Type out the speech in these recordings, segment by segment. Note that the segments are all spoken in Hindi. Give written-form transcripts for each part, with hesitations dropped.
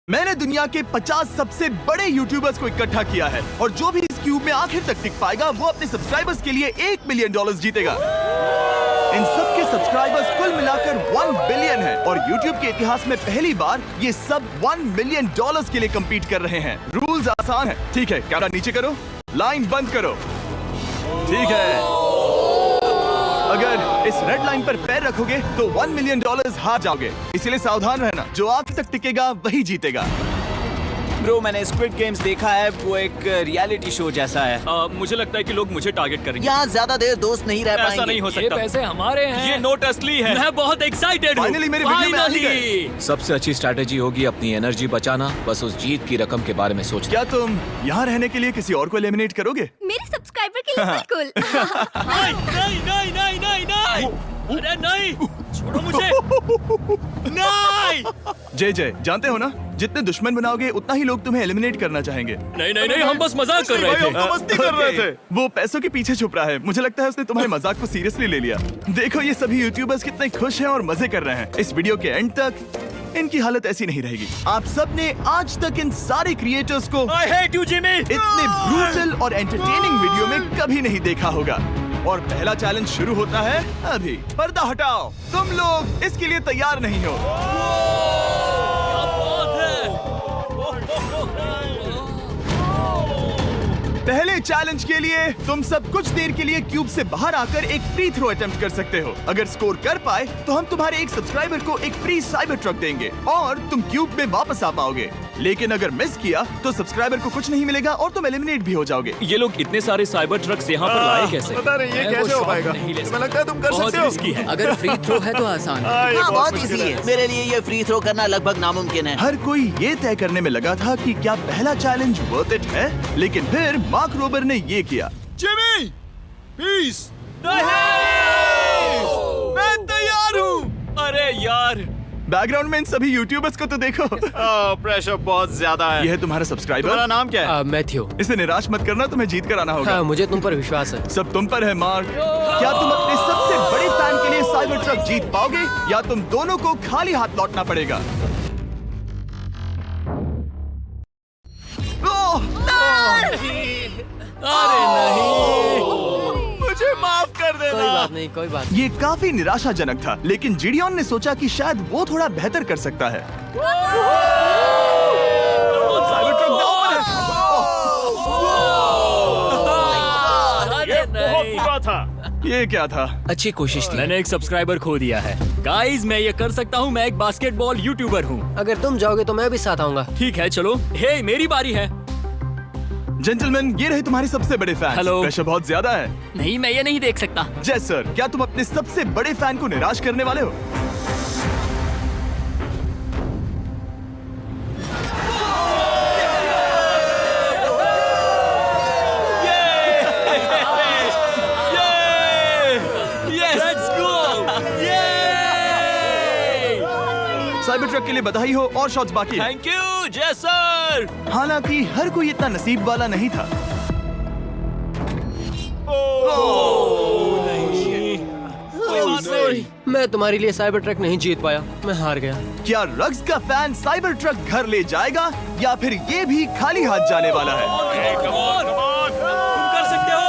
मैंने दुनिया के 50 सबसे बड़े यूट्यूबर्स को इकट्ठा किया है और जो भी इस क्यूब में आखिर तक टिक पाएगा वो अपने सब्सक्राइबर्स के लिए $1 मिलियन जीतेगा। इन सब के सब्सक्राइबर्स कुल मिलाकर 1 बिलियन है और YouTube के इतिहास में पहली बार ये सब $1 मिलियन के लिए कम्पीट कर रहे हैं। रूल्स आसान है, ठीक है? कैमरा नीचे करो, लाइन बंद करो, ठीक है? अगर इस रेड लाइन पर पैर रखोगे तो $1 मिलियन हार जाओगे, इसलिए सावधान रहना। जो आखिर तक टिकेगा वही जीतेगा। ब्रो, मैंने स्क्विड गेम्स देखा है, वो एक रियलिटी शो जैसा है। मुझे लगता है कि लोग मुझे टारगेट करेंगे। यहाँ ज्यादा देर दोस्त नहीं रह ऐसा पाएंगे। नहीं हो सकता। ये पैसे हमारे हैं। ये नोट असली है। मैं बहुत एक्साइटेड हूँ। फाइनली मेरे वीडियो में आ ही गए। सबसे अच्छी स्ट्रैटेजी होगी अपनी एनर्जी बचाना, बस उस जीत की रकम के बारे में सोचना। क्या तुम यहाँ रहने के लिए किसी और को एलिमिनेट करोगे? मेरे सब्सक्राइबर के लिए बिल्कुल। नहीं नहीं नहीं नहीं नहीं नहीं, अरे नहीं, छोड़ो मुझे। नहीं जय जानते हो ना, जितने दुश्मन बनाओगे उतना ही लोग तुम्हें एलिमिनेट करना चाहेंगे। नहीं नहीं नहीं, हम बस मजाक कर रहे थे। हम तो मस्ती कर रहे थे। वो पैसों के पीछे छुप रहा है। मुझे लगता है उसने तुम्हारे मजाक को सीरियसली ले लिया। देखो ये सभी यूट्यूबर्स कितने खुश हैं और मजे कर रहे हैं। इस वीडियो के एंड तक इनकी हालत ऐसी नहीं रहेगी। आप सब ने आज तक इन सारे क्रिएटर्स को I hate you, Jimmy! इतने ब्रूटल और एंटरटेनिंग वीडियो में कभी नहीं देखा होगा। और पहला चैलेंज शुरू होता है अभी। पर्दा हटाओ, तुम लोग इसके लिए तैयार नहीं हो। क्या बात है! पहले चैलेंज के लिए तुम सब कुछ देर के लिए क्यूब से बाहर आकर एक फ्री थ्रो अटेम्प्ट कर सकते हो। अगर स्कोर कर पाए तो हम तुम्हारे एक सब्सक्राइबर को एक फ्री साइबर ट्रक देंगे और तुम क्यूब में वापस आ पाओगे। लेकिन अगर मिस किया तो सब्सक्राइबर को कुछ नहीं मिलेगा और तुम एलिमिनेट भी हो जाओगे। ये लोग इतने सारे साइबर ट्रक्स यहाँ पर लाए कैसे? पता नहीं ये मैं वो कैसे हो शॉट पाएगा। नहीं ले तुम्हें लगता है तुम कर बहुत सकते हो? रिस्की है। अगर फ्री थ्रो है तो आसान है। हाँ, बहुत मुश्किल इजी है। मेरे लिए ये फ्री थ्रो करना लगभग नामुमकिन है। हर कोई ये तय करने में लगा था कि क्या पहला चैलेंज वर्थ इट है, लेकिन फिर मार्क रोबर ने ये किया। Jimmy, peace. मैं तैयार हूँ। अरे यार, बैकग्राउंड में इन सभी यूट्यूबर्स को तो देखो। प्रेशर बहुत ज्यादा है। ये है तुम्हारा तुम्हारा सब्सक्राइबर। नाम क्या है? मैथ्यू। इसे निराश मत करना, तुम्हें जीत कर आना होगा। हाँ, मुझे तुम पर विश्वास है। सब तुम पर है मार्क। क्या तुम अपने सबसे बड़े फैन के लिए साइबर ट्रक जीत पाओगे या तुम दोनों को खाली हाथ लौटना पड़ेगा? अरे नहीं, मुझे माफ कर कोई देना। बात नहीं, कोई बात ये काफी निराशाजनक था, लेकिन जिडियन ने सोचा कि शायद वो थोड़ा बेहतर कर सकता है। साइबर ट्रक डाउन है। अरे नहीं। बुरा था। ये क्या था? अच्छी कोशिश थी। मैंने एक सब्सक्राइबर खो दिया है। गाइस, मैं ये कर सकता हूँ। मैं एक बास्केटबॉल यूट्यूबर हूँ। नहीं। अगर तुम जाओगे तो मैं भी साथ आऊंगा। ठीक है, चलो। हे, मेरी बारी है। जेंटलमैन, ये रहे तुम्हारे सबसे बड़े फैन। हेलो। प्रेशर बहुत ज्यादा है। नहीं, मैं ये नहीं देख सकता। जय सर, क्या तुम अपने सबसे बड़े फैन को निराश करने वाले हो? Let's go! साइबर ट्रक के लिए बधाई हो और शॉट्स बाकी है। थैंक यू, जय सर। हालांकि हर कोई इतना नसीब वाला नहीं था। मैं तुम्हारे लिए साइबर ट्रक नहीं जीत पाया, मैं हार गया। क्या रग्स का फैन साइबर ट्रक घर ले जाएगा या फिर ये भी खाली हाथ जाने वाला है? तुम कर सकते हो।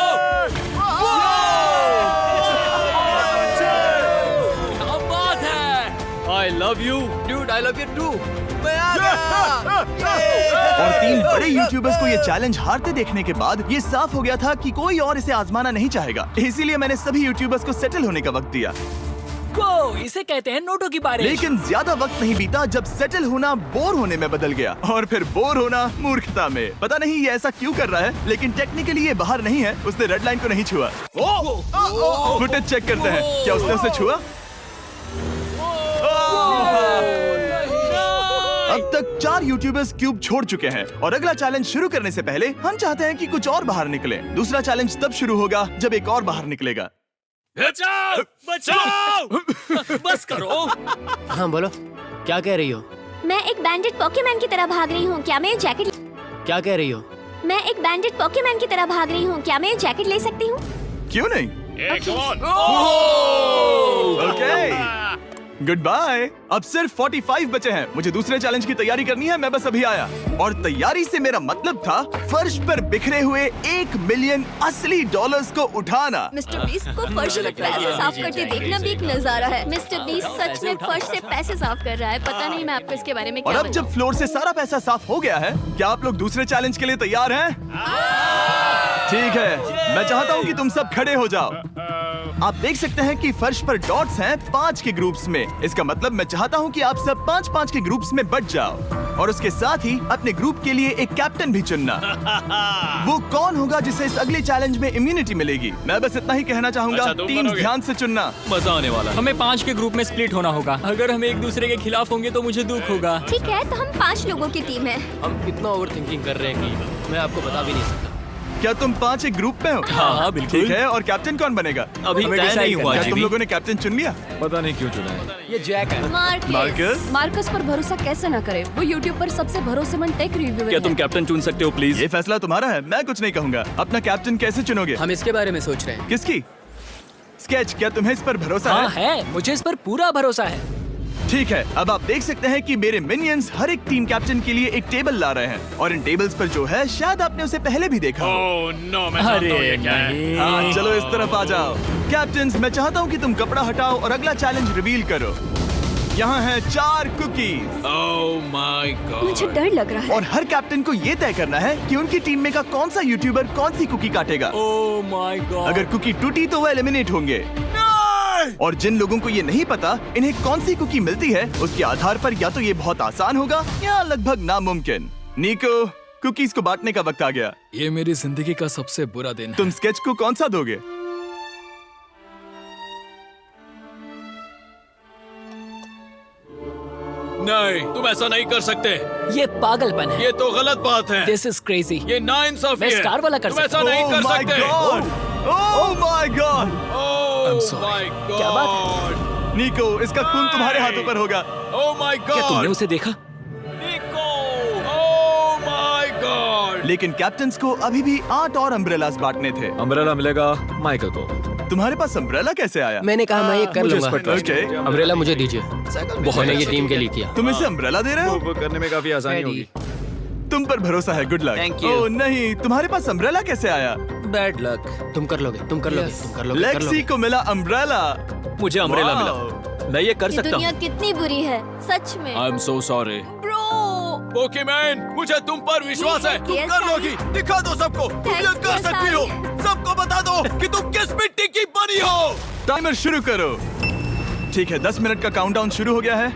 क्या बात है! I love you, dude. I love you too. और 3 बड़े यूट्यूबर्स को ये चैलेंज हारते देखने के बाद ये साफ हो गया था कि कोई और इसे आजमाना नहीं चाहेगा। इसीलिए मैंने सभी यूट्यूबर्स को सेटल होने का वक्त दिया। इसे कहते हैं नोटों की बारिश। लेकिन ज्यादा वक्त नहीं बीता जब सेटल होना बोर होने में बदल गया और फिर बोर होना मूर्खता में। पता नहीं ये ऐसा क्यों कर रहा है, लेकिन टेक्निकली ये बाहर नहीं है। उसने रेड लाइन को नहीं छुआ। फुटेज चेक करते हैं, क्या उसने उसे छुआ? अब तक 4 यूट्यूबर्स क्यूब छोड़ चुके हैं और अगला चैलेंज शुरू करने से पहले हम चाहते हैं कि कुछ और बाहर निकले। दूसरा चैलेंज तब शुरू होगा जब एक और बाहर निकलेगा। बचाओ! बचाओ! बस करो। हाँ बोलो, क्या कह रही हो? मैं एक बैंडेड पॉकेमैन की तरह भाग रही हूँ। क्या मैं ये जैकेट? क्या कह रही हो? मैं एक बैंडेड पॉकेमैन की तरह भाग रही हूँ। क्या मैं ये जैकेट ले सकती हूँ? क्यों नहीं? ओके। Good bye. अब सिर्फ 45 बचे हैं। मुझे दूसरे चैलेंज की तैयारी करनी है। मैं बस अभी आया। और तैयारी से मेरा मतलब था फर्श पर बिखरे हुए 1 मिलियन असली डॉलर्स को उठाना। मिस्टर बीस्ट को फर्श में पैसे साफ करते देखना भी एक नजारा है। मिस्टर बीस्ट सच में फर्श से पैसे साफ कर रहा है। पता नहीं मैं आपको इसके बारे में और क्या अब जब फ्लोर से सारा पैसा साफ हो गया है, क्या आप लोग दूसरे चैलेंज के लिए तैयार हैं? ठीक है, मैं चाहता हूँ कि तुम सब खड़े हो जाओ। आप देख सकते हैं कि फर्श पर डॉट्स हैं 5 के ग्रुप्स में। इसका मतलब मैं चाहता हूँ कि आप सब 5-5 के ग्रुप्स में बट जाओ और उसके साथ ही अपने ग्रुप के लिए एक कैप्टन भी चुनना। वो कौन होगा जिसे इस अगले चैलेंज में इम्यूनिटी मिलेगी? मैं बस इतना ही कहना चाहूंगा। अच्छा, तुम टीम्स बनोगे। ध्यान से चुनना। मजा आने वाला है। हमें 5 के ग्रुप में स्प्लिट होना होगा। अगर हम एक दूसरे के खिलाफ होंगे तो मुझे दुख होगा। ठीक है, तो हम 5 लोगों की टीम है। हम इतना ओवर थिंकिंग कर रहे हैं कि मैं आपको बता भी नहीं सकता। क्या तुम 5 एक ग्रुप में हो? हाँ, बिल्कुल। ठीक है, और कैप्टन कौन बनेगा? अभी हमें तय decide नहीं हुआ क्या जी तुम भी। लोगों ने कैप्टन चुन लिया? पता नहीं क्यों चुना है। ये जैक है। मार्कस? मार्कस पर भरोसा कैसे न करे? वो यूट्यूब पर सबसे भरोसेमंद टेक रिव्यूअर क्या है। तुम कैप्टन चुन सकते हो प्लीज? ये फैसला तुम्हारा है, मैं कुछ नहीं कहूंगा। अपना कैप्टन कैसे चुनोगे? हम इसके बारे में सोच रहे हैं। किसकी? स्केच, क्या तुम्हें इस पर भरोसा हाँ है? है, मुझे इस पर पूरा भरोसा है। ठीक है, अब आप देख सकते हैं कि मेरे मिनियंस हर एक टीम कैप्टन के लिए एक टेबल ला रहे हैं और इन टेबल्स पर जो है शायद आपने उसे पहले भी देखा हो। ओह नो, मैं जानता हूँ ये क्या है। हाँ, चलो इस तरफ आ जाओ। कैप्टन्स, मैं चाहता हूँ कि तुम कपड़ा हटाओ और अगला चैलेंज रिवील करो। यहाँ हैं 4 कुकीज ओह माय गॉड। मुझे डर लग रहा है। और हर कैप्टन को ये तय करना है कि उनकी टीम में का कौन सा यूट्यूबर कौन सी कुकी काटेगा। Oh my God. अगर कुकी टूटी तो वो एलिमिनेट होंगे। और जिन लोगों को ये नहीं पता इन्हें कौन सी कुकी मिलती है, उसके आधार पर या तो ये बहुत आसान होगा या लगभग नामुमकिन। निको, कुकीज को बांटने का वक्त आ गया। ये मेरी जिंदगी का सबसे बुरा दिन है। तुम स्केच को कौन सा दोगे? नहीं, तुम ऐसा नहीं कर सकते। ये पागलपन है। ये तो गलत बात है। This is crazy. ये नाइंसाफी मैं है। स्टार वाला कर तुम ऐसा सकता नहीं Oh कर my सकते। God! Oh my God! Oh sorry. My God. क्या बात निको, इसका खून तुम्हारे हाथों पर होगा। Oh my God. क्या तुमने उसे देखा? निको, ओह माय गॉड। लेकिन कैप्टन्स को अभी भी 8 और अम्ब्रेलास बांटने थे। अम्ब्रेला मिलेगा माइकल को। तुम्हारे पास अम्ब्रेला कैसे आया? मैंने कहा मैं ये कर मुझे इस लूंगा। पर trust ओके, अम्ब्रेला मुझे दीजिए। मैंने ये टीम के लिए किया। तुम इसे अम्ब्रेला दे रहे हो? वो करने में काफी आसानी होगी। तुम पर भरोसा है, गुड लक। Thank you. ओह नहीं, तुम्हारे पास अम्ब्रेला कैसे आया? Bad luck. तुम कर लोगे, तुम कर लोगे, तुम कर लोगे, कर लेक्सी लोगे। को मिला अम्ब्रेला। मुझे अम्ब्रेला Wow! मिला। मैं ये कर ये सकता दुनिया हूँ। कितनी बुरी है, सच में। I am so sorry. Bro, Pokemon, मुझे तुम पर विश्वास है। तुम Yes, कर Sally. लोगी। दिखा दो सबको। तुम ये Thanks, कर सकती हो। Sally. सबको बता दो कि तुम किस मिट्टी की बनी हो। टाइमर शुरू करो। ठीक है, 10 मिनट का काउंटडाउन शुरू हो गया है।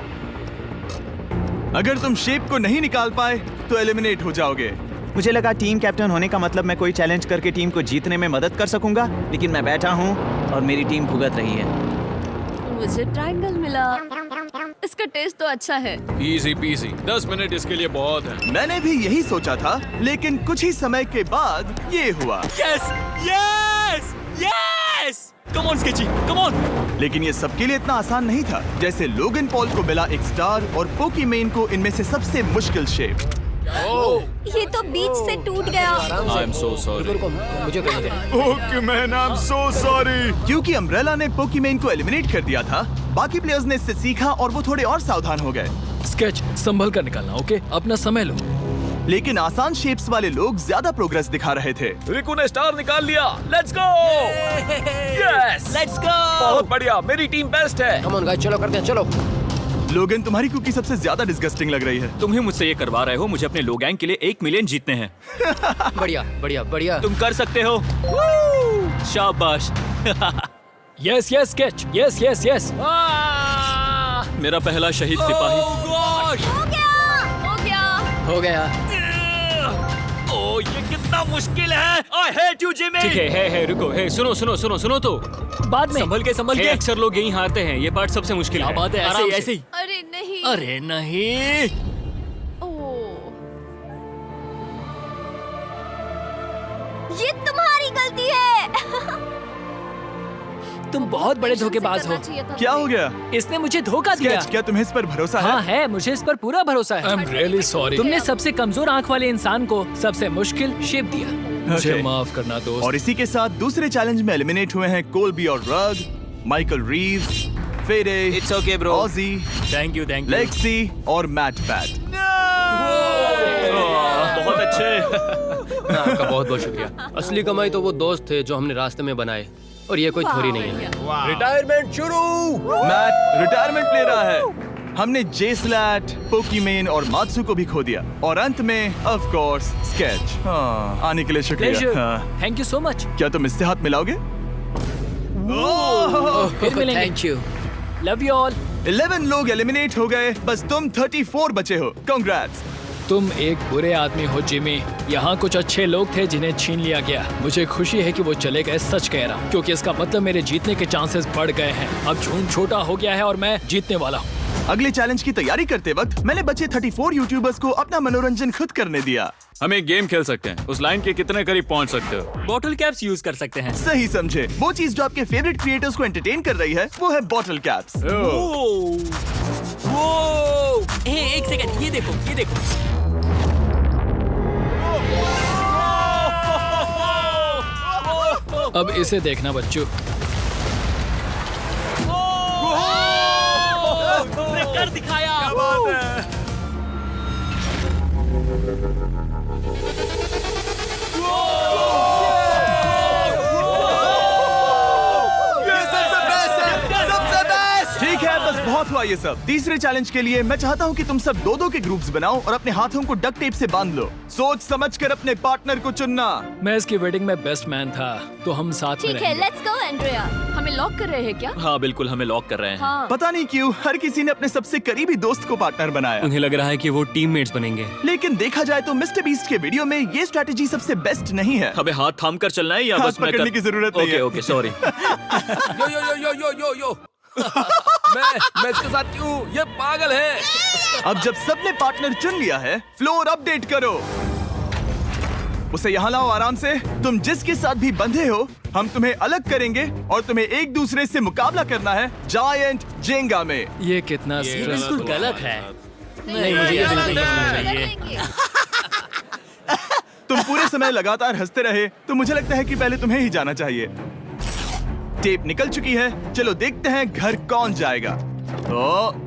अगर तुम शेप को नहीं निकाल पाए तो एलिमिनेट हो जाओगे। मुझे लगा टीम कैप्टन होने का मतलब मैं कोई चैलेंज करके टीम को जीतने में मदद कर सकूंगा, लेकिन मैं बैठा हूँ और मेरी टीम भुगत रही है। मुझे ट्रायंगल मिला। इसका टेस्ट तो अच्छा है। Easy PC. 10 मिनट इसके लिए बहुत है। मैंने भी यही सोचा था, लेकिन कुछ ही समय के बाद ये हुआ। Yes yes yes. Come on sketchy, come on. लेकिन ये सबके लिए इतना आसान नहीं था। जैसे लोगन पॉल को मिला एक स्टार और पोकीमेन को इनमें से सबसे मुश्किल शेप। ये तो बीच से टूट गया। आई एम सो सॉरी। रुको, मुझे करने दे। पोकीमेन, आई एम सो सॉरी। क्योंकि अम्ब्रेला ने पोकीमेन को एलिमिनेट कर दिया था, बाकी प्लेयर्स ने इससे सीखा और वो थोड़े और सावधान हो गए। स्केच संभल कर निकालना, ओके? अपना समय लो। लेकिन आसान शेप्स वाले लोग ज्यादा प्रोग्रेस दिखा रहे थे। रिकू ने स्टार निकाल लिया। Let's go. Yes, let's go. बहुत बढ़िया। मेरी टीम बेस्ट है। कम ऑन गाइस, चलो करते हैं, चलो। लोगन, तुम्हारी कुकी सबसे ज्यादा डिस्गस्टिंग लग रही है। तुम ही मुझसे ये करवा रहे हो। मुझे अपने लो गैंग के लिए 1 मिलियन जीतने हैं। बढ़िया, बढ़िया, बढ़िया। तुम कर सकते हो। शाबाश। Yes yes sketch, yes yes yes. मेरा पहला शहीद सिपाही। हो गया, हो गया। हो गया। ओह, ये कितना मुश्किल है। I hate you Jimmy. ठीक है, रुको। है, सुनो सुनो सुनो सुनो तो। बाद में। संभल के। अक्सर लोग यहीं हारते हैं। ये पार्ट सबसे मुश्किल है। बात है, आराम से। ऐसे ही। अरे नहीं। अरे नहीं। ओह, ये तुम्हारी गलती है। तुम बहुत बड़े धोखेबाज हो। क्या हो गया? इसने मुझे धोखा दिया। स्केच, क्या तुम्हें इस पर भरोसा हाँ है? है, मुझे इस पर पूरा भरोसा आई है। Am really sorry. तुमने सबसे कमजोर आंख वाले इंसान को सबसे मुश्किल शेप दिया। मुझे Okay. माफ करना दोस्त। और इसी के साथ दूसरे चैलेंज में एलिमिनेट हुए हैं कोलबी और रग, माइकल रीव्स, फेरे, It's okay, bro. ऑजी, थैंक यू लेक्सी और मैट पैट। बहुत अच्छे। आपका बहुत बहुत शुक्रिया। असली कमाई तो वो दोस्त थे जो हमने रास्ते में बनाए, और ये कोई थोड़ी नहीं है। रिटायरमेंट शुरू। मैट रिटायरमेंट ले रहा है। हमने जेस्लैट, पोकीमेन और मात्सु को भी खो दिया, और अंत में ऑफ कोर्स स्केच। आने के लिए शुक्रिया। हाँ। Thank you so much. क्या तुम इससे हाथ मिलाओगे? फिर मिलेंगे। Thank you. Love you all. 11 लोग एलिमिनेट हो गए, बस तुम 34 बचे हो। कांग्रेट्स। तुम एक बुरे आदमी हो जिमी। यहाँ कुछ अच्छे लोग थे जिन्हें छीन लिया गया। मुझे खुशी है कि वो चले गए, सच कह रहा हूँ, क्योंकि इसका मतलब मेरे जीतने के चांसेस बढ़ गए हैं। अब झूठ छोटा हो गया है और मैं जीतने वाला हूँ। अगले चैलेंज की तैयारी करते वक्त मैंने बचे 34 यूट्यूबर्स को अपना मनोरंजन खुद करने दिया। हम एक गेम खेल सकते हैं। उस लाइन के कितने करीब पहुंच सकते हो? बॉटल कैप्स यूज कर सकते हैं। सही समझे। वो चीज जो आपके फेवरेट क्रिएटर्स को एंटरटेन कर रही है वो है बॉटल कैप्स। एक सेकंड, ये देखो, ये देखो। अब इसे देखना बच्चों। तुमने कर दिखाया। ठीक है, बस बहुत हुआ ये सब। तीसरे चैलेंज के लिए मैं चाहता हूँ कि तुम सब दो के ग्रुप्स बनाओ और अपने हाथों को डक्ट टेप से बांध लो। सोच समझकर अपने पार्टनर को चुनना। मैं इसकी वेडिंग में बेस्ट मैन था, तो हम साथ में ठीक है, रहेंगे। Let's go Andrea. हमें लॉक कर रहे हैं क्या? हाँ बिल्कुल, हमें लॉक कर रहे हैं। हाँ। पता नहीं क्यों हर किसी ने अपने सबसे करीबी दोस्त को पार्टनर बनाया। उन्हें लग रहा है कि वो टीममेट्स बनेंगे। लेकिन देखा जाए तो मिस्टर बीस्ट के वीडियो में ये स्ट्रेटेजी सबसे बेस्ट नहीं है। हमें हाथ थाम कर चलना है या हाथ बस मैं पकड़ने की जरूरत नहीं है। Okay sorry. Yo yo yo yo yo yo yo. मैं इसके साथ क्यों? ये पागल है। अब जब सबने पार्टनर चुन लिया है, फ्लोर अपडेट करो। उसे यहाँ लाओ आराम से। तुम जिसके साथ भी बंधे हो, हम तुम्हें अलग करेंगे और तुम्हें एक दूसरे से मुकाबला करना है जायंट जेंगा में। ये कितना बिल्कुल गलत है। नहीं, मुझे ये बिल्कुल नहीं नहीं चाहिए। तुम पूरे समय लगातार हंसते रहे, तो मुझे लगता है कि पहले तुम्हें ही जाना चाहिए। टेप निकल चुकी है, चलो देखते हैं घर कौन जाएगा।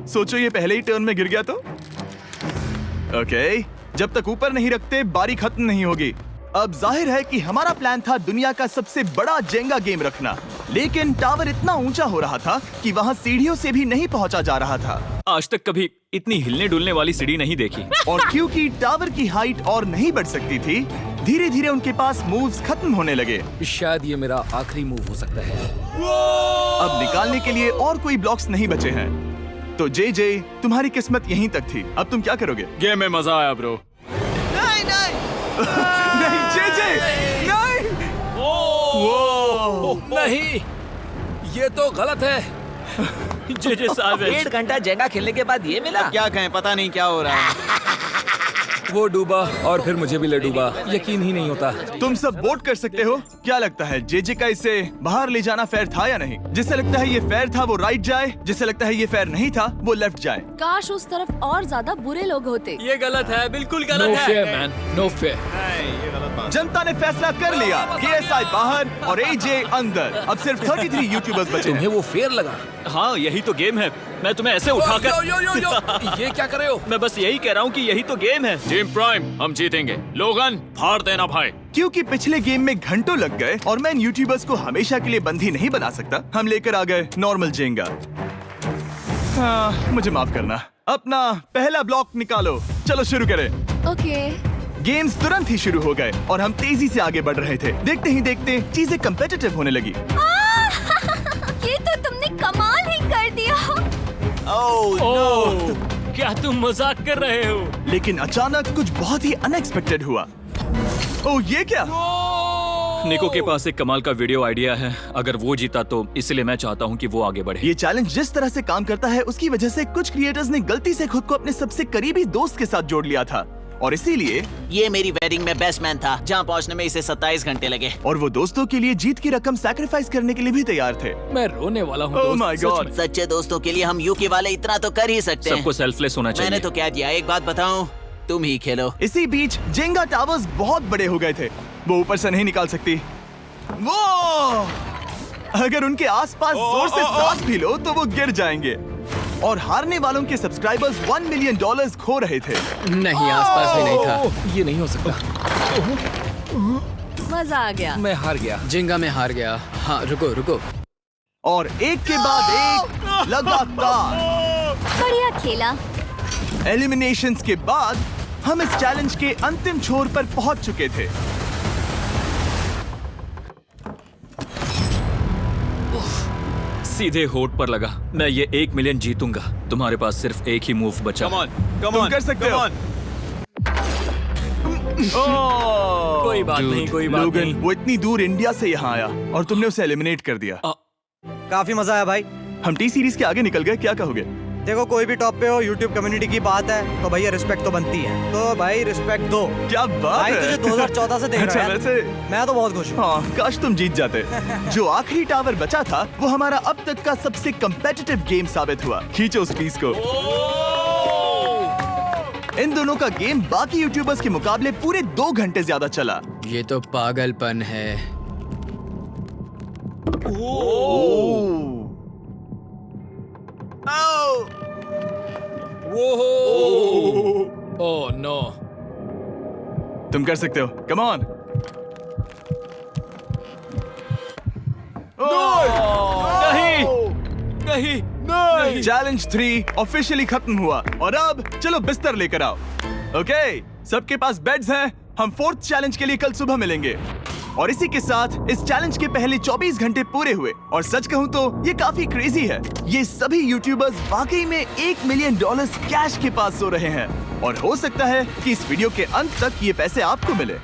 सोचो ये पहले ही टर्न में गिर गया तो। ओके, जब तक ऊपर नहीं रखते बारी खत्म नहीं होगी। अब जाहिर है कि हमारा प्लान था दुनिया का सबसे बड़ा जेंगा गेम रखना, लेकिन टावर इतना ऊंचा हो रहा था कि वहाँ सीढ़ियों से भी नहीं पहुँचा जा रहा था। आज तक कभी इतनी हिलने डुलने वाली सीढ़ी नहीं देखी। और क्योंकि टावर की हाइट और नहीं बढ़ सकती थी, धीरे धीरे उनके पास मूव्स खत्म होने लगे। शायद ये मेरा आखिरी मूव हो सकता है। अब निकालने के लिए और कोई ब्लॉक्स नहीं बचे हैं। तो जे तुम्हारी किस्मत यहीं तक थी। अब तुम क्या करोगे? गेम में मजा आया ब्रो। नहीं जे नहीं। वो नहीं, ये तो गलत है। जे सावेज। 1.5 घंटा जेंगा खेलने के बाद ये मिला। क्या कहें, पता नहीं क्या हो रहा है। वो डूबा और फिर मुझे भी ले डूबा। यकीन ही नहीं होता। तुम सब वोट कर सकते हो। क्या लगता है जे का इसे बाहर ले जाना फेयर था या नहीं? जिसे लगता है ये फेयर था वो राइट जाए, जिसे लगता है ये फेयर नहीं था वो लेफ्ट जाए। काश उस तरफ और ज्यादा बुरे लोग होते। ये गलत है, बिल्कुल नो गलत है। Fair man, no fair. जनता ने फैसला कर लिया। KSI बाहर और AJ अंदर। अब सिर्फ 33 यूट्यूबर्स बचे तुम्हें हैं। वो फेयर लगा? हाँ यही तो गेम है। मैं तुम्हें ऐसे उठाकर यो यो यो यो। ये क्या कर रहे हो? मैं बस यही कह रहा हूँ कि यही तो गेम है। टीम प्राइम, हम जीतेंगे। लोगन, फाड़ देना भाई। क्योंकि पिछले गेम में घंटों लग गए और मैं इन यूट्यूबर्स को हमेशा के लिए बंदी नहीं बना सकता, हम लेकर आ गए नॉर्मल जेंगा। हाँ, मुझे माफ करना। अपना पहला ब्लॉक निकालो। चलो शुरू करें। ओके। गेम्स तुरंत ही शुरू हो गए और हम तेजी से आगे बढ़ रहे थे। देखते ही देखते चीजें कम्पिटिटिव होने लगी। ये तो तुमने कमाल ही कर दिया। ओह, क्या तुम मजाक कर रहे हो? लेकिन अचानक कुछ बहुत ही अनएक्सपेक्टेड हुआ। ओह, ये क्या? निको के पास एक कमाल का वीडियो आइडिया है। अगर वो जीता तो इसलिए मैं चाहता हूँ कि वो आगे बढ़े। ये चैलेंज जिस तरह से काम करता है उसकी वजह से कुछ क्रिएटर्स ने गलती से खुद को अपने सबसे करीबी दोस्त के साथ जोड़ लिया था, और इसीलिए ये मेरी वेडिंग में बेस्ट मैन था, जहाँ पहुँचने में इसे 27 घंटे लगे। और वो दोस्तों के लिए जीत की रकम सैक्रिफाइस करने के लिए भी तैयार थे। मैं रोने वाला हूँ। Oh दोस्त, my सच God! में। सच्चे दोस्तों के लिए हम यूके वाले इतना तो कर ही सकते हैं। सबको सेल्फलेस होना चाहिए। मैंने तो क्या दिया, एक बात बताऊं, तुम ही खेलो। इसी बीच जेंगा टावर्स बहुत बड़े हो गए थे। वो ऊपर से नहीं निकाल सकती। वो अगर उनके आसपास जोर से सांस भी लो तो वो गिर जाएंगे। और हारने वालों के सब्सक्राइबर्स $1 मिलियन खो रहे थे। नहीं, आसपास भी नहीं था। ये नहीं हो सकता। मजा आ गया। मैं हार गया। जिंगा में हार गया। हाँ, रुको रुको। और एक के बाद एक लगातार बढ़िया खेला। एलिमिनेशंस के बाद हम इस चैलेंज के अंतिम छोर पर पहुंच चुके थे। सीधे होठ पर लगा। मैं ये 1 मिलियन जीतूंगा। तुम्हारे पास सिर्फ एक ही मूव बचा। तुम कर सकते हो। कोई बात नहीं, कोई बात लोगन, नहीं। वो इतनी दूर इंडिया से यहाँ आया और तुमने उसे एलिमिनेट कर दिया। काफी मजा आया भाई। हम टी सीरीज के आगे निकल गए, क्या कहोगे? देखो, कोई भी टॉप पे हो, यूट्यूब कम्युनिटी की बात है तो भैया रिस्पेक्ट तो बनती है। तो भाई रिस्पेक्ट दो। क्या बात भाई है। तुझे 2014 से देख अच्छा, रहा है। वैसे मैं तो बहुत खुश हूँ। हाँ, काश तुम जीत जाते। जो आखिरी टावर बचा था वो हमारा अब तक का सबसे कम्पेटिटिव गेम साबित हुआ। खींचो उस पीस को। इन दोनों का गेम बाकी यूट्यूबर्स के मुकाबले पूरे 2 घंटे ज्यादा चला। ये तो पागलपन है। Oh no. तुम कर सकते हो, कम ऑन। नहीं। चैलेंज 3 ऑफिशियली खत्म हुआ और अब चलो बिस्तर लेकर आओ। ओके, सबके पास बेड्स हैं। हम 4th चैलेंज के लिए कल सुबह मिलेंगे। और इसी के साथ इस चैलेंज के पहले 24 घंटे पूरे हुए। और सच कहूं तो ये काफी क्रेजी है। ये सभी यूट्यूबर्स वाकई में $1 मिलियन कैश के पास सो रहे हैं। और हो सकता है कि इस वीडियो के अंत तक ये पैसे आपको मिले।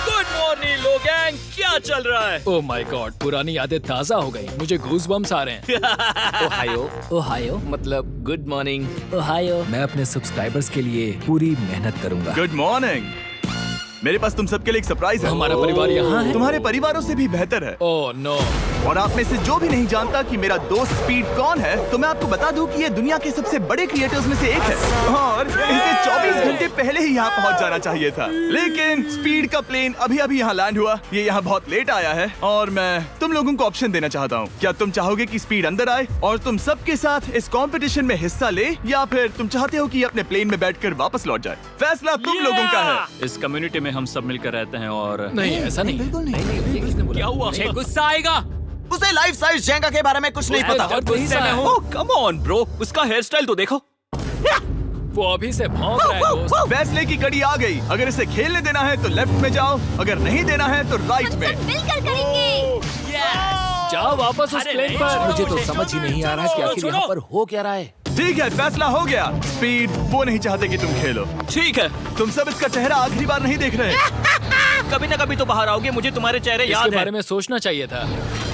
गुड मॉर्निंग लोगैंग, क्या चल रहा है? ओह माय गॉड, पुरानी यादें ताजा हो गई। मुझे गूज़बम्स आ रहे हैं। ओहायो। ओहायो मतलब गुड मॉर्निंग। ओहायो। मैं अपने सब्सक्राइबर्स के लिए पूरी मेहनत करूंगा। Good morning. मेरे पास तुम सबके लिए एक सरप्राइज है। हमारा परिवार यहाँ है। तुम्हारे परिवारों से भी बेहतर है। Oh no. और आप में से जो भी नहीं जानता कि मेरा दोस्त स्पीड कौन है, तो मैं आपको बता दूं कि ये दुनिया के सबसे बड़े क्रिएटर्स में से एक है। और इसे 24 घंटे पहले ही यहाँ पहुँच जाना चाहिए था। लेकिन स्पीड का प्लेन अभी अभी यहाँ लैंड हुआ। ये यहाँ बहुत लेट आया है और मैं तुम लोगों को ऑप्शन देना चाहता हूँ। क्या तुम चाहोगे कि स्पीड अंदर आए और तुम सबके साथ इस कंपटीशन में हिस्सा ले, या फिर तुम चाहते हो कि अपने प्लेन में बैठकर वापस लौट जाए? फैसला तुम लोगों का है। इस कम्युनिटी में हम सब मिलकर रहते हैं और नहीं, ऐसा नहीं। बिल्कुल नहीं। क्या हुआ? मुझे गुस्सा आएगा। उसे लाइफ साइज जेंगा के बारे में कुछ नहीं पता। बहुत गुस्से में हूँ। ओह कम ऑन ब्रो, उसका हेयर स्टाइल तो देखो। वो अभी से भौंक रहा है दोस्त। फैसले की कड़ी आ गई। अगर इसे खेलने देना है तो लेफ्ट में जाओ, अगर नहीं देना है तो राइट में। मिलकर करेंगे। जाओ वापस उस प्लेन पर। मुझे तो समझ ही नहीं आ रहा कि आखिर यहाँ पर हो क्या रहा है। ठीक है, फैसला हो गया। स्पीड वो नहीं चाहते कि तुम खेलो। ठीक है, तुम सब इसका चेहरा आखिरी बार नहीं देख रहे। कभी ना कभी तो बाहर आओगे, मुझे तुम्हारे चेहरे इसके याद है। बारे में सोचना चाहिए था।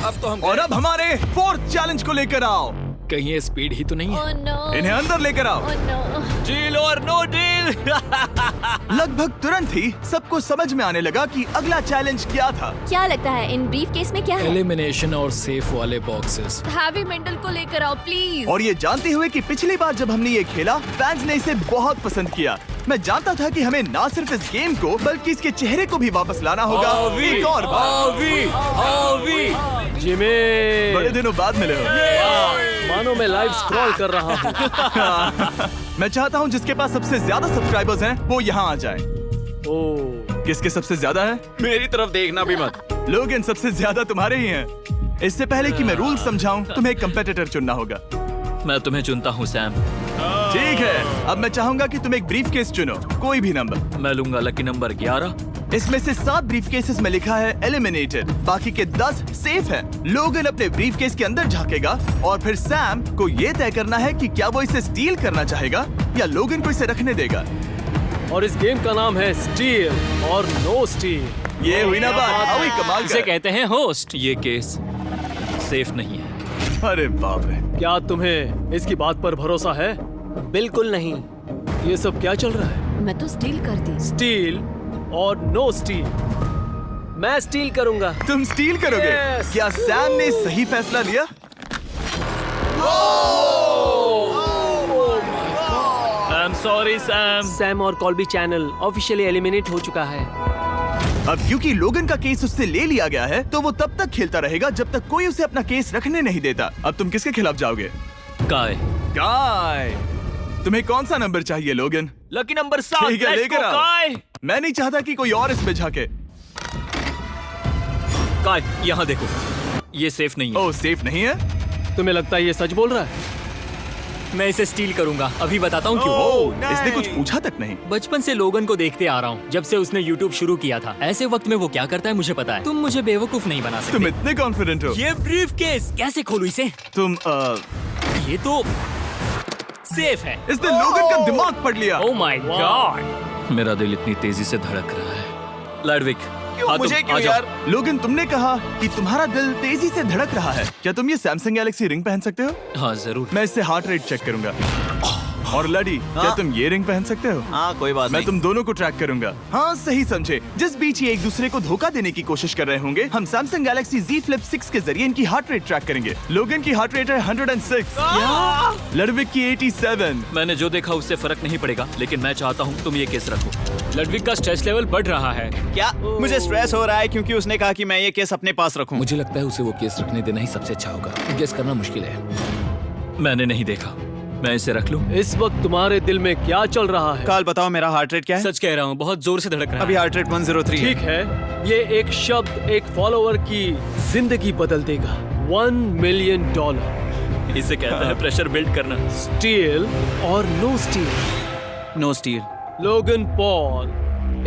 अब तो हम और अब हमारे 4th चैलेंज को लेकर आओ। कहीं ये स्पीड ही तो नहीं है। Oh no. इन्हें अंदर लेकर आओ। Oh no. डील और नो डील। लगभग तुरंत ही सबको समझ में आने लगा कि अगला चैलेंज क्या था। क्या लगता है इन ब्रीफ केस में क्या है? एलिमिनेशन और सेफ वाले बॉक्सेस। हैवी मेंटल को लेकर आओ प्लीज। और ये जानते हुए कि पिछली बार जब हमने ये खेला, फैंस ने इसे बहुत पसंद किया। मैं जानता था कि हमें ना सिर्फ इस गेम को बल्कि इसके चेहरे को भी वापस लाना होगा। एक और बार। जिमी, बड़े दिनों बाद मिले हो। मानो मैं लाइव स्क्रॉल कर रहा हूँ। मैं चाहता हूँ जिसके पास सबसे ज्यादा सब्सक्राइबर्स हैं वो यहाँ आ जाए। ओह, किसके सबसे ज्यादा है? मेरी तरफ देखना भी मत। लोग इन सबसे ज्यादा तुम्हारे ही हैं। इससे पहले कि मैं रूल समझाऊं, तुम्हें एक कंपेटिटर चुनना होगा। मैं तुम्हें चुनता हूँ सैम। ठीक है, अब मैं चाहूंगा कि तुम एक ब्रीफ केस चुनो, कोई भी नंबर। मैं लूंगा लकी नंबर 11। इसमें से 7 ब्रीफ केसेस में लिखा है एलिमिनेटेड, बाकी के 10 सेफ हैं। लोगन अपने ब्रीफ केस के अंदर झांकेगा और फिर सैम को ये तय करना है कि क्या वो इसे स्टील करना चाहेगा या लोगन को इसे रखने देगा। और इस गेम का नाम है स्टील और नो स्टील। ये हुई ना बात, हाउ ही कमाल इसे का। कहते हैं होस्ट। ये केस सेफ नहीं है। अरे बाप रे। क्या तुम्हें इसकी बात पर भरोसा है? बिल्कुल नहीं। ये सब क्या चल रहा है? मैं तो स्टील करती। स्टील और नो स्टील। मैं स्टील करूंगा। तुम स्टील करोगे? Yes. क्या सैम ने सही फैसला लिया? I am sorry Sam. Sam और कॉल्बी चैनल ऑफिशियली एलिमिनेट हो चुका है। अब क्योंकि लोगन का केस उससे ले लिया गया है तो वो तब तक खेलता रहेगा जब तक कोई उसे अपना केस रखने नहीं देता। अब तुम किसके खिलाफ जाओगे? काय। काय। तुम्हें कौन सा नंबर चाहिए लोगन? Lucky number 7। ठीक है, लेकर आओ। काय। मैं नहीं चाहता कि कोई और इसमें झांके। काय, यहाँ देखो, ये सेफ नहीं है। ओह, सेफ नहीं है? तुम्हें लगता है ये सच बोल रहा है? मैं इसे स्टील करूंगा, अभी बताता हूँ क्यों। ओह, इसने कुछ पूछा तक नहीं। बचपन से लोगन को देखते आ रहा हूँ, जब से उसने YouTube शुरू किया था। ऐसे वक्त में वो क्या करता है मुझे पता है। तुम मुझे बेवकूफ नहीं बना सकते। तुम इतने कॉन्फिडेंट हो? ये ब्रीफ केस कैसे खोलूं इसे? तुम ये तो सेफ है। इसने लोगन का दिमाग पढ़ लिया। Oh my God. मेरा दिल इतनी तेजी से धड़क रहा है। लैडविक, क्यों मुझे क्यों यार? लोगन, तुमने कहा कि तुम्हारा दिल तेजी से धड़क रहा है। क्या तुम ये सैमसंग गैलेक्सी रिंग पहन सकते हो? हाँ जरूर। मैं इससे हार्ट रेट चेक करूंगा। और लड़ी, क्या तुम ये रिंग पहन सकते हो? हाँ, कोई बात मैं नहीं। तुम दोनों को ट्रैक करूंगा। हाँ, सही समझे। जिस बीच ये एक दूसरे को धोखा देने की कोशिश कर रहे होंगे, हम सैमसंग गैलेक्सी Z Flip 6 के जरिए इनकी हार्ट रेट ट्रैक करेंगे। लोगन की हार्ट रेट है 106, लड़विक की 87। मैंने जो देखा उससे फर्क नहीं पड़ेगा, लेकिन मैं चाहता हूँ तुम ये केस रखो। लड़विक का स्ट्रेस लेवल बढ़ रहा है। क्या मुझे स्ट्रेस हो रहा है क्योंकि उसने कहा कि मैं ये केस अपने पास रखूं? मुझे लगता है उसे वो केस रखने देना ही सबसे अच्छा होगा। गेस करना मुश्किल है। मैंने नहीं देखा, मैं इसे रख लूं? इस वक्त तुम्हारे दिल में क्या चल रहा है? काल, बताओ मेरा हार्ट रेट क्या है? सच कह रहा हूँ, बहुत जोर से धड़क रहा है। अभी हार्ट रेट 103 ठीक है, ये एक शब्द एक फॉलोअर की जिंदगी बदल देगा। $1 मिलियन। इसे कहते हैं प्रेशर बिल्ड करना। स्टील और no steal? No steal. Logan Paul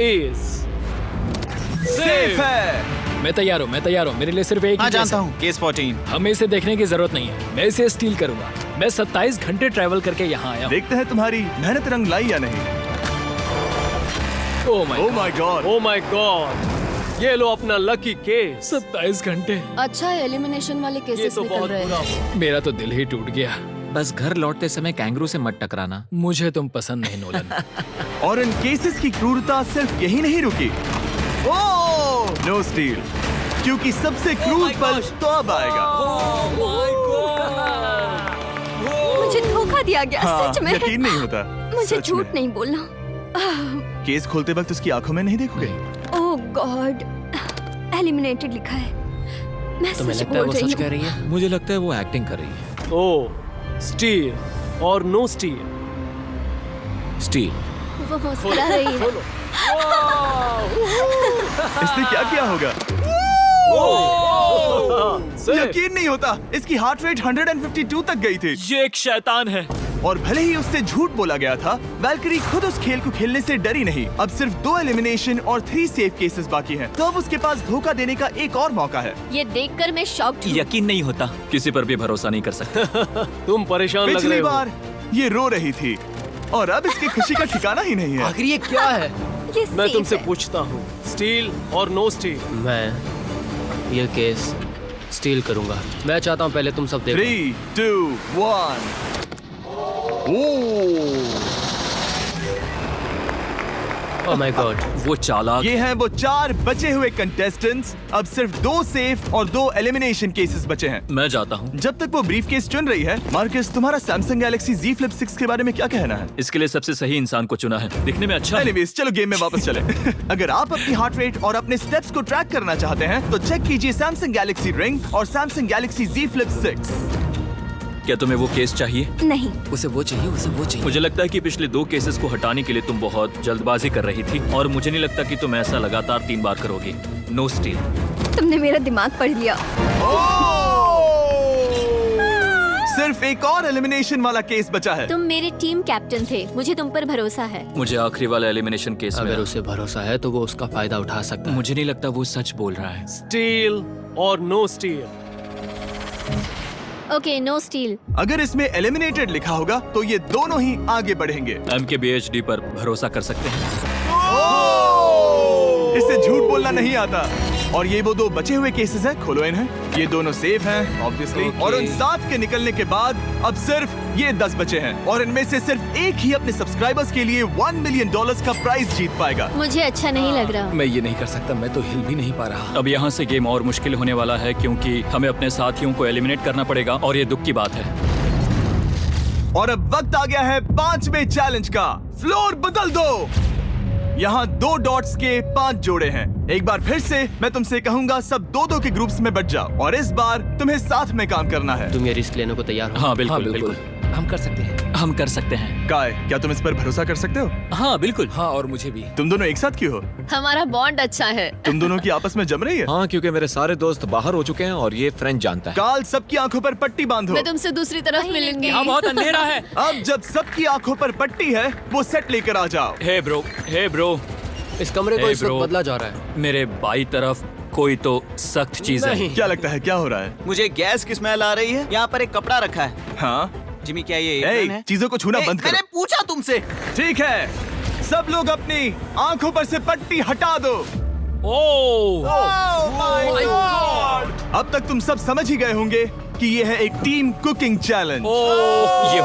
is safe है। मैं तैयार हूँ। मेरे लिए सिर्फ एक हाँ, ही केस जानता है। हूँ। केस 14। हमें इसे देखने की जरूरत नहीं है, मैं इसे स्टील करूंगा। मैं 27 घंटे ट्रैवल करके यहाँ आया हूँ। देखते हैं तुम्हारी मेहनत रंग लाई या नहीं। Oh my God. Oh my God, ये लो अपना लकी केस। 27 घंटे। अच्छा, एलिमिनेशन वाले ये केसेस तो निकल बहुत रहे बुरा हैं। हुआ। मेरा तो दिल ही टूट गया। बस घर लौटते समय कैंगरू से मत टकराना। मुझे तुम पसंद नहीं नोलन। और इन केसेस की क्रूरता सिर्फ यही नहीं रुकी। ओह, नो स्टील, क्योंकि सबसे क्रूर पल तो अब आएगा। मुझे धोखा दिया गया, हाँ, सच में। यकीन नहीं होता। मुझे सच झूठ में। नहीं बोलना। केस खोलते वक्त उसकी आंखों में नहीं देखोगे? ओह गॉड, एलिमिनेटेड लिखा है। मैं तुम्हें सच लगता है बोल वो रही सच कह हूँ। रही है? मुझे लगता है वो एक्टिंग कर रही है। ओ, स्टील और नो स्टील? स्टील। वो मुस्कुरा रही है। इसने क्या किया होगा? यकीन नहीं होता, इसकी हार्ट रेट 152 तक गई थी। ये एक शैतान है। और भले ही उससे झूठ बोला गया था, वैल्करी खुद उस खेल को खेलने से डरी नहीं। अब सिर्फ 2 एलिमिनेशन और 3 सेफ केसेस बाकी हैं। तो अब उसके पास धोखा देने का एक और मौका है। ये देखकर मैं शॉक्ड हूँ। यकीन नहीं होता, किसी पर भी भरोसा नहीं कर सकते। तुम परेशान लग पिछली रहे हो। बार ये रो रही थी और अब इसकी खुशी का ठिकाना ही नहीं है। आखिर ये क्या है? ये मैं safe तुमसे है। पूछता हूँ, स्टील और नो स्टील? मैं ये केस स्टील करूंगा। मैं चाहता हूँ पहले तुम सब देखो। 3, 2, 1। ओह माय गॉड, वो चालाक। ये हैं वो 4 बचे हुए कंटेस्टेंट्स। अब सिर्फ 2 सेफ और 2 एलिमिनेशन केसेस बचे हैं। मैं जाता हूँ। जब तक वो ब्रीफ केस चुन रही है, मार्कस, तुम्हारा सैमसंग गैलेक्सी Z Flip 6 के बारे में क्या कहना है? इसके लिए सबसे सही इंसान को चुना है, दिखने में अच्छा है। एनीवेज, चलो गेम में वापस चले। अगर आप अपनी हार्ट रेट और अपने स्टेप्स को ट्रैक करना चाहते हैं तो चेक कीजिए सैमसंग गैलेक्सी रिंग और सैमसंग गैलेक्सी Z Flip 6। क्या तुम्हें वो केस चाहिए? नहीं, उसे वो चाहिए। मुझे लगता है कि पिछले 2 केसेस को हटाने के लिए तुम बहुत जल्दबाजी कर रही थी, और मुझे नहीं लगता कि तुम ऐसा लगातार 3 बार करोगी। No steal. तुमने मेरा दिमाग पढ़ लिया। सिर्फ एक और एलिमिनेशन वाला केस बचा है। तुम मेरे टीम कैप्टन थे, मुझे तुम पर भरोसा है। मुझे आखिरी वाला एलिमिनेशन केस में अगर उसे भरोसा है तो वो उसका फायदा उठा सकता है। मुझे नहीं लगता वो सच बोल रहा है। स्टील और no steal? Okay, no steal. अगर इसमें एलिमिनेटेड लिखा होगा तो ये दोनों ही आगे बढ़ेंगे। MKBHD पर भरोसा कर सकते हैं। इसे झूठ बोलना नहीं आता। और ये वो 2 बचे हुए केसेस हैं, खोलो इन्हें। ये दोनों सेफ हैं ऑब्वियसली। और उन 7 के निकलने के बाद अब सिर्फ ये 10 बचे हैं, और इनमें से सिर्फ एक ही अपने सब्सक्राइबर्स के लिए $1 मिलियन का प्राइज जीत पाएगा। मुझे अच्छा नहीं लग रहा। मैं ये नहीं कर सकता, मैं तो हिल भी नहीं पा रहा। अब यहाँ से गेम और मुश्किल होने वाला है, क्योंकि हमें अपने साथियों को एलिमिनेट करना पड़ेगा, और ये दुख की बात है। और अब वक्त आ गया है 5वें चैलेंज का। फ्लोर बदल दो। यहाँ 2 डॉट्स के 5 जोड़े हैं। एक बार फिर से मैं तुमसे कहूंगा, सब 2-2 के ग्रुप्स में बट जाओ और इस बार तुम्हें साथ में काम करना है। तुम ये रिस्क लेने को तैयार हो? हाँ बिल्कुल बिल्कुल हम कर सकते हैं। हम कर सकते हैं। काय, क्या तुम इस पर भरोसा कर सकते हो? हाँ बिल्कुल। हाँ, और मुझे भी। तुम दोनों एक साथ क्यों हो? हमारा बॉन्ड अच्छा है। तुम दोनों की आपस में जम रही है? हाँ, क्योंकि मेरे सारे दोस्त बाहर हो चुके हैं और ये फ्रेंच जानता है। काल, सबकी आंखों पर पट्टी बांधो। मैं तुमसे दूसरी तरफ मिलूंगी। यहाँ बहुत अंधेरा है। अब जब सबकी आंखों पर पट्टी है, वो सेट लेकर आ जाओ। हे ब्रो, इस कमरे को Hey, इस वक्त bro. बदला जा रहा है। मेरे बाई तरफ कोई तो सख्त चीज है। क्या लगता है क्या हो रहा है? मुझे गैस की स्मेल आ रही है। यहाँ पर एक कपड़ा रखा है। हाँ, जिमी, क्या ये ए, एप्रन है? चीजों को छूना बंद मैंने करो। पूछा तुमसे। ठीक है, सब लोग अपनी आंखों पर से पट्टी हटा दो। ओह अब तक तुम सब समझ ही गए होंगे कि ये है एक टीम कुकिंग चैलेंज। ओह, ये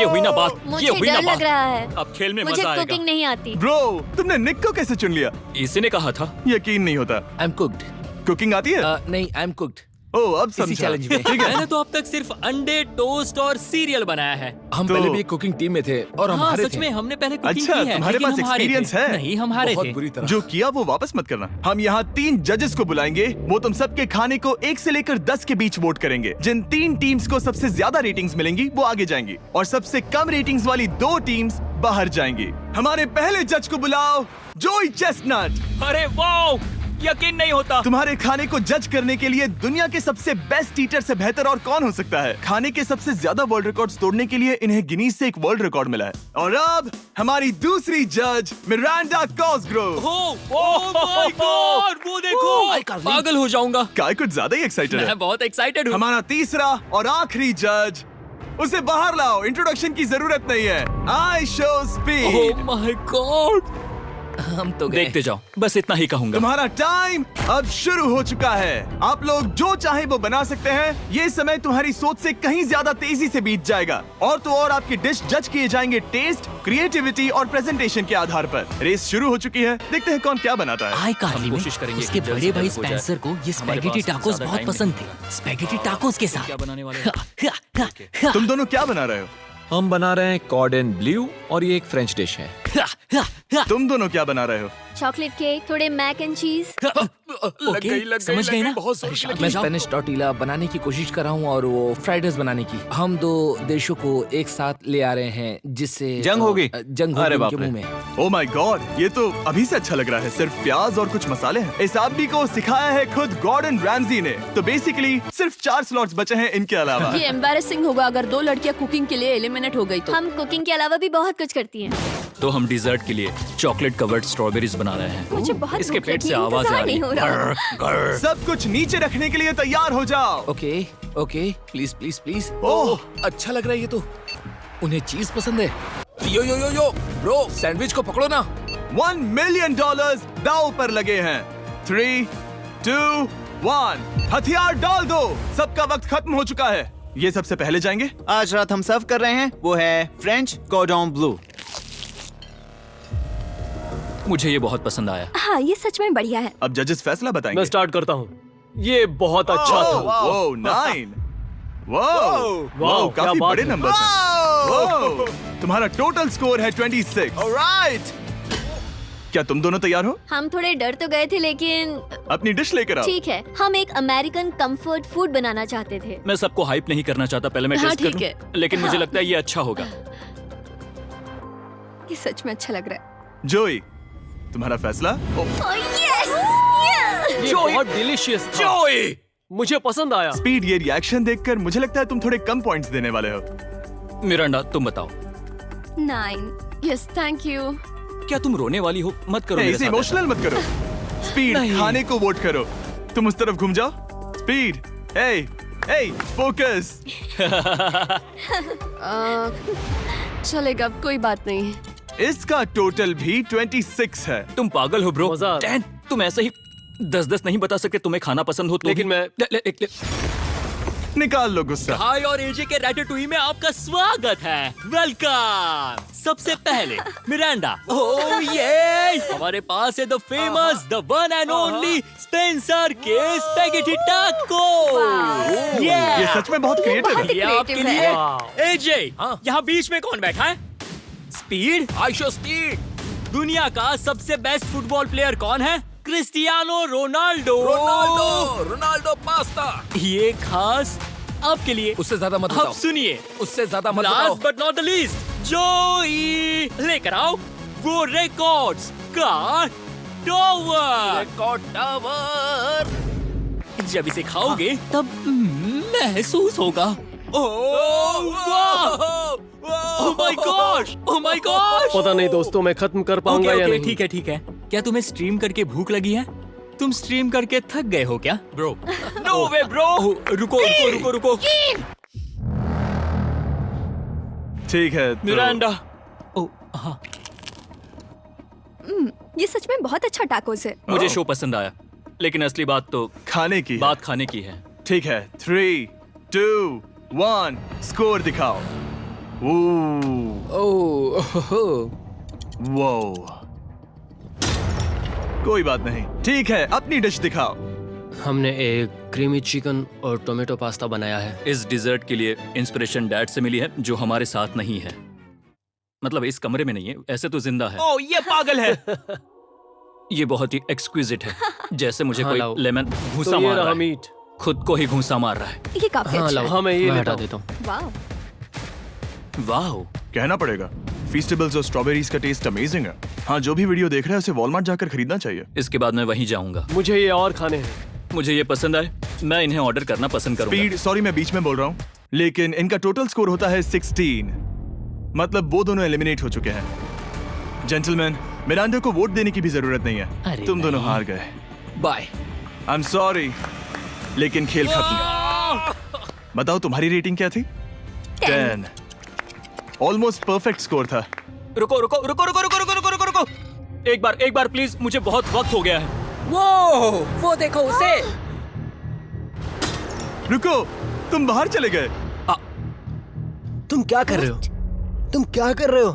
हुई ना बात। मुझे डर लग रहा है। अब खेल में मुझे मजा आएगा। कुकिंग नहीं आती। ब्रो, तुमने निक को कैसे चुन लिया? इसी ने कहा था। यकीन नहीं होता। I am cooked. कुकिंग आती है? नहीं, आई एम कुक्ड। ओह, अब समझा। चैलेंज में। ठीक है। मैंने तो अब तक सिर्फ अंडे, टोस्ट और सीरियल बनाया है। हम तो- पहले भी एक कुकिंग टीम में थे और हम हाँ हारे सच थे। में हमने पहले कुकिंग अच्छा, की है। तुम्हारे लेकिन पास हम हारे experience थे। है? नहीं, हम हारे बहुत थे। बुरी तरह। जो किया वो वापस मत करना। हम यहाँ 3 जजेस को बुलाएंगे। वो तुम सबके खाने को 1 से लेकर 10 के बीच वोट करेंगे। जिन 3 टीम्स को सबसे ज्यादा रेटिंग्स मिलेंगी वो आगे जाएंगी और सबसे कम रेटिंग्स वाली 2 टीम्स बाहर जाएंगी। हमारे पहले जज को बुलाओ, जोई चेस्टनट। अरे वाओ, यकीन नहीं होता। तुम्हारे खाने को जज करने के लिए दुनिया के सबसे बेस्ट ईटर से बेहतर और कौन हो सकता है? खाने के सबसे ज्यादा वर्ल्ड रिकॉर्ड्स तोड़ने के लिए इन्हें गिनीज से एक वर्ल्ड रिकॉर्ड मिला है। और अब हमारी दूसरी जज मिरांडा कॉसग्रोव। ओह माय गॉड, वो देखो। पागल हो जाऊंगा। काय कुछ ज्यादा ही एक्साइटेड है। मैं बहुत एक्साइटेड हूँ। हमारा तीसरा और आखिरी जज, उसे बाहर लाओ। इंट्रोडक्शन की जरूरत नहीं है। I show speed. Oh my God. हम तो गए। देखते जाओ, बस इतना ही कहूंगा। तुम्हारा टाइम अब शुरू हो चुका है। आप लोग जो चाहे वो बना सकते हैं। ये समय तुम्हारी सोच से कहीं ज्यादा तेजी से बीत जाएगा। और तो और आपकी डिश जज किए जाएंगे टेस्ट, क्रिएटिविटी और प्रेजेंटेशन के आधार पर। रेस शुरू हो चुकी है। देखते हैं कौन क्या बनाता है। हाय कार्ली में कोशिश करेंगे उसके कि जल्द बड़े से भाई जल्द हो जाए। स्पेंसर को ये हमारे स्पैगेटी पास टाकोस ज्यादा बहुत टाइम पसंद नहीं थे। स्पैगेटी टाकोस के साथ क्या बनाने वाले हो? तुम दोनों क्या बना रहे हो? हम बना रहे हैं कॉर्डन ब्लू और ये एक फ्रेंच डिश है। तुम दोनों क्या बना रहे हो? चॉकलेट केक, थोड़े मैक एंड चीज। ओके, समझ गए ना? मैं स्पेनिश टॉर्टिला बनाने की कोशिश कर रहा हूँ और वो फ्राइड राइस बनाने की। हम 2 देशों को एक साथ ले आ रहे हैं जिससे जंग होगी। जंग अरे होगी बाप उनके रे। मुंह में। ओ माय गॉड, ये तो अभी से अच्छा लग रहा है। सिर्फ प्याज और कुछ मसाले हैं। इस आदमी को सिखाया है खुद गॉर्डन रैमजी ने। तो बेसिकली सिर्फ 4 स्लॉट्स बचे हैं इनके अलावा। ये एम्बैरेसिंग होगा अगर 2 लड़कियां कुकिंग के लिए एलिमिनेट हो गई तो। हम कुकिंग के अलावा भी बहुत कुछ करती हैं। तो हम डिजर्ट के लिए चॉकलेट कवर्ड स्ट्रॉबेरीज बना रहे हैं। मुझे बहुत इसके भूख पेट लगी से है, आवाज आ इंतजार रही नहीं हो रहा। है। सब कुछ नीचे रखने के लिए तैयार हो जाओ। Okay okay, please please please. Oh, अच्छा लग रहा है ये तो। उन्हें चीज पसंद है। यो यो यो यो ब्रो, सैंडविच को पकड़ो ना। $1 मिलियन दांव पर लगे हैं। 3, 2, 1, हथियार डाल दो। सबका वक्त खत्म हो चुका है। ये सबसे पहले जाएंगे। आज रात हम सर्व कर रहे हैं वो है फ्रेंच कॉर्डन ब्लू। मुझे ये बहुत पसंद आया। हाँ, ये सच में बढ़िया है। अब जजेस फैसला बताएंगे। मैं स्टार्ट करता हूँ। ये बहुत अच्छा था। ओह, 9। वाओ, क्या काफी बात बड़े है। नंबर्स हैं। वाओ, तुम्हारा टोटल स्कोर है 26। ऑलराइट। क्या तुम दोनों तैयार हो? हम थोड़े डर तो गए थे लेकिन अपनी डिश लेकर आओ। ठीक है। हम एक अमेरिकन कंफर्ट फूड बनाना चाहते थे। मैं सबको हाइप नहीं करना चाहता, पहले मैं हाँ, टेस्ट ठीक करूं। है। लेकिन मुझे लगता है ये अच्छा होगा। ये सच में अच्छा लग रहा है। जोई, तुम्हारा फैसला? ये बहुत डिलीशियस था। जोई, मुझे पसंद आया। स्पीड, ये रिएक्शन देखकर मुझे लगता है तुम थोड़े कम पॉइंट्स देने वाले हो। मिरांडा तुम बताओ। 9। Yes, thank you. क्या तुम रोने वाली हो? मत करो मेरे इसे साथ इमोशनल मत करो। स्पीड, नहीं। खाने को वोट करो। तुम उस तरफ घूम जाओ। Speed, focus. चलेगा, कोई बात नहीं। इसका टोटल भी 26 है। तुम पागल हो ब्रो। मजा आ रहा है। 10, तुम ऐसे ही 10-10 नहीं बता सकते। तुम्हें खाना पसंद हो तो लेकिन भी- मैं- ले- निकाल लो गुस्सा। हाय और एजे के रैटाटूई में आपका स्वागत है। वेलकम। सबसे पहले मिरांडा। ओह ये हमारे पास है the famous, the one and only Spencer के स्पैगेटी टाको। ये सच में बहुत क्रिएटिव है। ये आपके creative लिए। एजे, यहाँ बीच में कौन बैठा है? स्पीड। I show speed. दुनिया का सबसे बेस्ट फुटबॉल प्लेयर कौन है? Cristiano Ronaldo. Ronaldo pasta. ये खास आपके लिए। उससे ज्यादा मत अब बताओ। सुनिए, उससे ज्यादा मत बताओ। Last but not the least, जोई लेकर आओ वो रिकॉर्ड्स का टॉवर। जब इसे खाओगे तब महसूस होगा। Oh my gosh, oh my gosh. पता नहीं दोस्तों, मैं खत्म कर पाऊंगा या नहीं। ठीक है ठीक है। क्या तुम्हें स्ट्रीम करके भूख लगी है? तुम स्ट्रीम करके थक गए हो क्या? Bro, no way bro. रुको रुको रुको रुको। ठीक है तो... मिरांडा। ओह हाँ, ये सच में बहुत अच्छा टैकोस है। मुझे शो पसंद आया, लेकिन असली बात तो खाने की है। बात खाने की है। ठीक है, 3, 2, 1, स्कोर दिखाओ। वो कोई बात नहीं। ठीक है, अपनी डिश दिखाओ। हमने एक क्रीमी चिकन और टोमेटो पास्ता बनाया है। इस डिजर्ट के लिए इंस्पिरेशन डैड से मिली है, जो हमारे साथ नहीं है। मतलब इस कमरे में नहीं है, ऐसे तो जिंदा है। ओह ये पागल है। ये बहुत ही एक्सक्विजिट है, जैसे मुझे हाँ, कोई लाओ। लेमन घूंसा तो ये मार रहा रहा है। मीट। खुद को ही घूंसा मार रहा है। ये काफी हाँ अच्छा लाओ, है। हाँ मैं ये मैं लेता हटा हूँ। देता हूँ। वाह। वाह, कहना पड़ेगा, फीस्टेबल्स और स्ट्रॉबेरीज का टेस्ट अमेजिंग है। हाँ, जो भी वीडियो देख रहा है उसे वॉलमार्ट जाकर खरीदना चाहिए। इसके बाद मैं वहीं जाऊंगा। मुझे ये और खाने हैं। मुझे ये पसंद आए, मैं इन्हें ऑर्डर करना पसंद करूंगा। स्पीड, सॉरी मैं बीच में बोल रहा हूँ, लेकिन इनका टोटल स्कोर होता है 16। मतलब वो दोनों एलिमिनेट हो चुके हैं। जेंटलमैन, मिरांडा को वोट देने की भी जरूरत नहीं है। अरे तुम दोनों नहीं। हार गए। बाय। आई एम सॉरी, लेकिन खेल खत्म। बताओ तुम्हारी रेटिंग क्या थी? 10। ऑलमोस्ट परफेक्ट स्कोर था। रुको रुको रुको रुको रुको रुको रुको रुको रुको एक बार प्लीज, मुझे बहुत वक्त हो गया है। वो देखो उसे। रुको, तुम बाहर चले गए। तुम क्या कर रहे हो? तुम क्या कर रहे हो?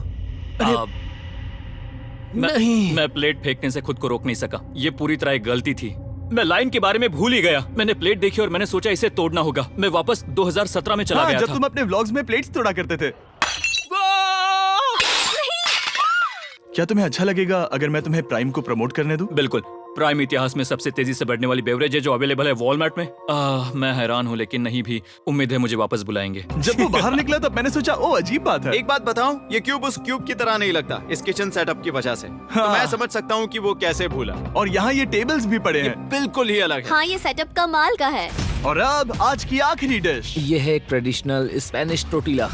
मैं प्लेट फेंकने से खुद को रोक नहीं सका। ये पूरी तरह एक गलती थी। मैं लाइन के बारे में भूल ही गया। मैंने प्लेट देखी और मैंने सोचा इसे तोड़ना होगा। मैं वापस 2017 में चला हाँ, गया जब था। तुम अपने व्लॉग्स में प्लेट्स तोड़ा करते थे। क्या तुम्हें अच्छा लगेगा अगर मैं तुम्हें प्राइम को प्रमोट करने दूं? बिल्कुल। प्राइम इतिहास में सबसे तेजी से बढ़ने वाली बेवरेज है जो अवेलेबल है वॉलमार्ट में। मैं हैरान हूँ, लेकिन नहीं भी। उम्मीद है मुझे वापस बुलाएंगे। जब वो बाहर निकला तब मैंने सोचा, ओ अजीब बात है। एक बात बताऊं, ये क्यूब उस क्यूब की तरह नहीं लगता इस किचन सेटअप की वजह से। तो मैं समझ सकता हूँ कि वो कैसे भूला। और यहाँ ये टेबल्स भी पड़े ये हैं। बिल्कुल ही अलग है। हाँ ये सेटअप कमाल का है। और अब आज की आखिरी डिश। ये है एक ट्रेडिशनल स्पेनिश टोटीला।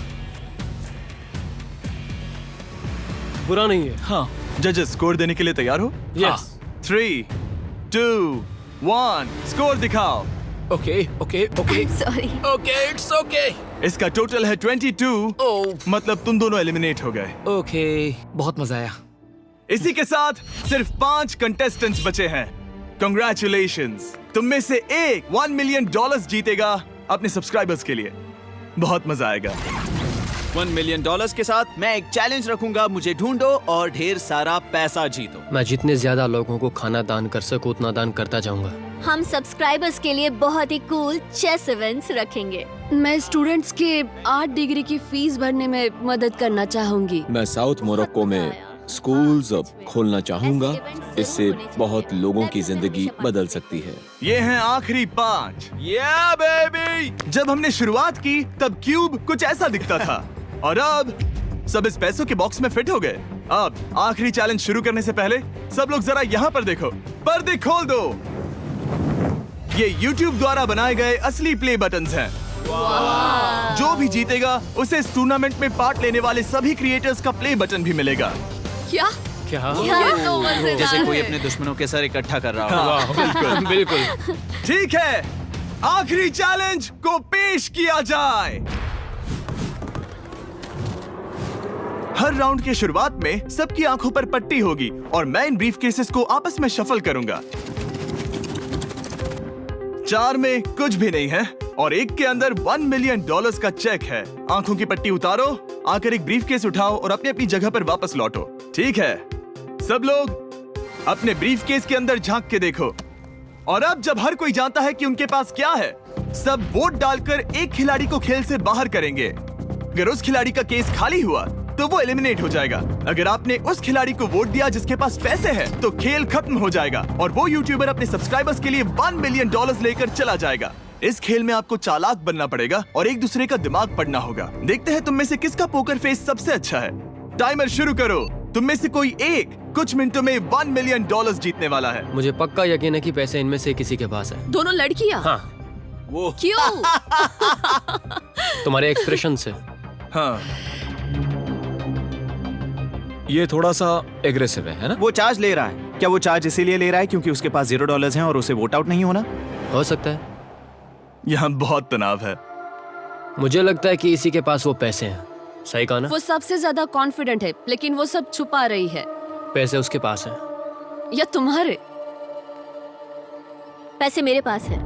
बुरा नहीं है। हाँ, जजेस, स्कोर देने के लिए तैयार हो? यस। 3, 2, 1, स्कोर दिखाओ। Okay okay okay sorry. Okay, it's okay. इसका टोटल है 22। मतलब तुम दोनों एलिमिनेट हो गए। ओके, बहुत मजा आया। इसी के साथ सिर्फ 5 कंटेस्टेंट्स बचे हैं। कंग्रेचुलेशंस, तुम में से एक $1 मिलियन जीतेगा अपने सब्सक्राइबर्स के लिए। बहुत मजा आएगा। $1 मिलियन के साथ मैं एक चैलेंज रखूंगा, मुझे ढूंढो और ढेर सारा पैसा जीतो। मैं जितने ज्यादा लोगों को खाना दान कर सकूं उतना दान करता जाऊंगा। हम सब्सक्राइबर्स के लिए बहुत ही कूल चेस इवेंट्स रखेंगे। मैं स्टूडेंट्स के 8 डिग्री की फीस भरने में मदद करना चाहूंगी। मैं साउथ मोरक्को में स्कूल्स अब खोलना चाहूंगा। इससे बहुत लोगों की जिंदगी बदल सकती है। ये हैं आखिरी 5। या बेबी। जब हमने शुरुआत की तब क्यूब कुछ ऐसा दिखता था, और अब सब इस पैसों के बॉक्स में फिट हो गए। अब आखिरी चैलेंज शुरू करने से पहले सब लोग जरा यहाँ पर देखो। पर्दे खोल दो। ये YouTube द्वारा बनाए गए असली प्ले बटन्स हैं। जो भी जीतेगा उसे इस टूर्नामेंट में पार्ट लेने वाले सभी क्रिएटर्स का प्ले बटन भी मिलेगा। क्या? क्या? ये तो मजेदार जैसे कोई है। अपने दुश्मनों के सर इकट्ठा कर रहा हो। हाँ, बिल्कुल। बिल्कुल। ठीक है, आखिरी चैलेंज को पेश किया जाए। हर राउंड के शुरुआत में सबकी आंखों पर पट्टी होगी और मैं इन ब्रीफ केसेस को आपस में शफल करूंगा। 4 में कुछ भी नहीं है और एक के अंदर $1 मिलियन का चेक है। आंखों की पट्टी उतारो, आकर एक ब्रीफ केस उठाओ और अपनी अपनी जगह पर वापस लौटो। ठीक है, सब लोग अपने ब्रीफ केस के अंदर झांक के देखो। और अब जब हर कोई जानता है कि उनके पास क्या है, सब वोट डालकर एक खिलाड़ी को खेल से बाहर करेंगे। अगर उस खिलाड़ी का केस खाली हुआ तो वो एलिमिनेट हो जाएगा। अगर आपने उस खिलाड़ी को वोट दिया जिसके पास पैसे हैं, तो खेल खत्म हो जाएगा और वो यूट्यूबर अपने सब्सक्राइबर्स के लिए $1 मिलियन लेकर चला जाएगा। इस खेल में आपको चालाक बनना पड़ेगा और एक दूसरे का दिमाग पढ़ना होगा। देखते हैं तुम में से किसका पोकर फेस सबसे अच्छा है। टाइमर शुरू करो। तुम में से कोई एक कुछ मिनटों में $1 मिलियन जीतने वाला है। मुझे पक्का यकीन है कि पैसे इनमें से किसी के पास है। दोनों लड़कियां? हाँ। वो क्यों? तुम्हारे एक्सप्रेशन से। हाँ, ये थोड़ा सा एग्रेसिव है ना? वो चार्ज ले रहा है। क्या वो चार्ज इसीलिए ले रहा है क्योंकि उसके पास $0 हैं और उसे वोट आउट नहीं होना? हो सकता है। यहाँ बहुत तनाव है। मुझे लगता है कि इसी के पास वो पैसे हैं। सही कहा ना? वो सबसे ज्यादा कॉन्फिडेंट है, लेकिन वो सब छुपा रही है। पैसे उसके पास हैं। या तुम्हारे? पैसे मेरे पास है।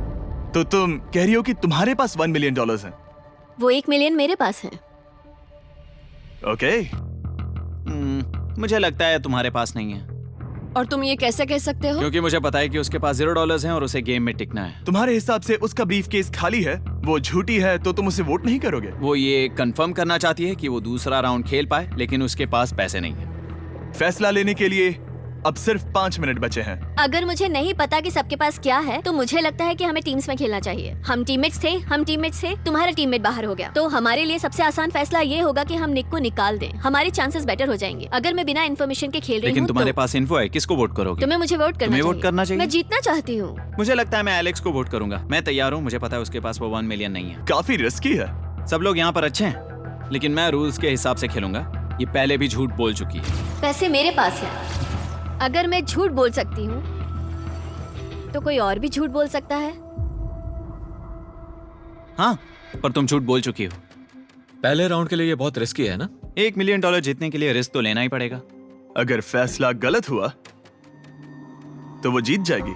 तो तुम कह रही हो कि तुम्हारे पास $1 मिलियन है? वो 1 मिलियन मेरे पास है। ओके। मुझे लगता है तुम्हारे पास नहीं है, और तुम ये कैसे कह सकते हो? क्योंकि मुझे पता है कि उसके पास $0 हैं और उसे गेम में टिकना है। तुम्हारे हिसाब से उसका ब्रीफ केस खाली है, वो झूठी है, तो तुम उसे वोट नहीं करोगे? वो ये कंफर्म करना चाहती है कि वो दूसरा राउंड खेल पाए, लेकिन उसके पास पैसे नहीं है। फैसला लेने के लिए अब सिर्फ 5 मिनट बचे हैं। अगर मुझे नहीं पता कि सबके पास क्या है, तो मुझे लगता है कि हमें टीम्स में खेलना चाहिए। हम टीममेट्स थे, तुम्हारा टीममेट बाहर हो गया, तो हमारे लिए सबसे आसान फैसला ये होगा कि हम निक को निकाल दें। हमारे चांसेस बेटर हो जाएंगे। अगर मैं बिना इन्फॉर्मेशन के खेल रही लेकिन हूँ, तुम्हारे तो पास इन्फो है, किसको वोट करोगे? तुम्हें मुझे वोट करना तुम्हें चाहिए। वोट करना चाहिए? मैं जीतना चाहती हूँ। मुझे लगता है मैं एलेक्स को वोट करूंगा। मैं तैयार हूँ। मुझे पता है उसके पास वो 1 मिलियन नहीं है। काफी रिस्की है। सब लोग यहाँ पर अच्छे हैं, लेकिन मैं रूल्स के हिसाब से खेलूंगा। ये पहले भी झूठ बोल चुकी है। पैसे मेरे पास है। अगर मैं झूठ बोल सकती हूँ, तो कोई और भी झूठ बोल सकता है। हाँ, पर तुम झूठ बोल चुकी हो। पहले राउंड के लिए ये बहुत रिस्की है ना? $1 मिलियन जीतने के लिए रिस्क तो लेना ही पड़ेगा। अगर फैसला गलत हुआ तो वो जीत जाएगी।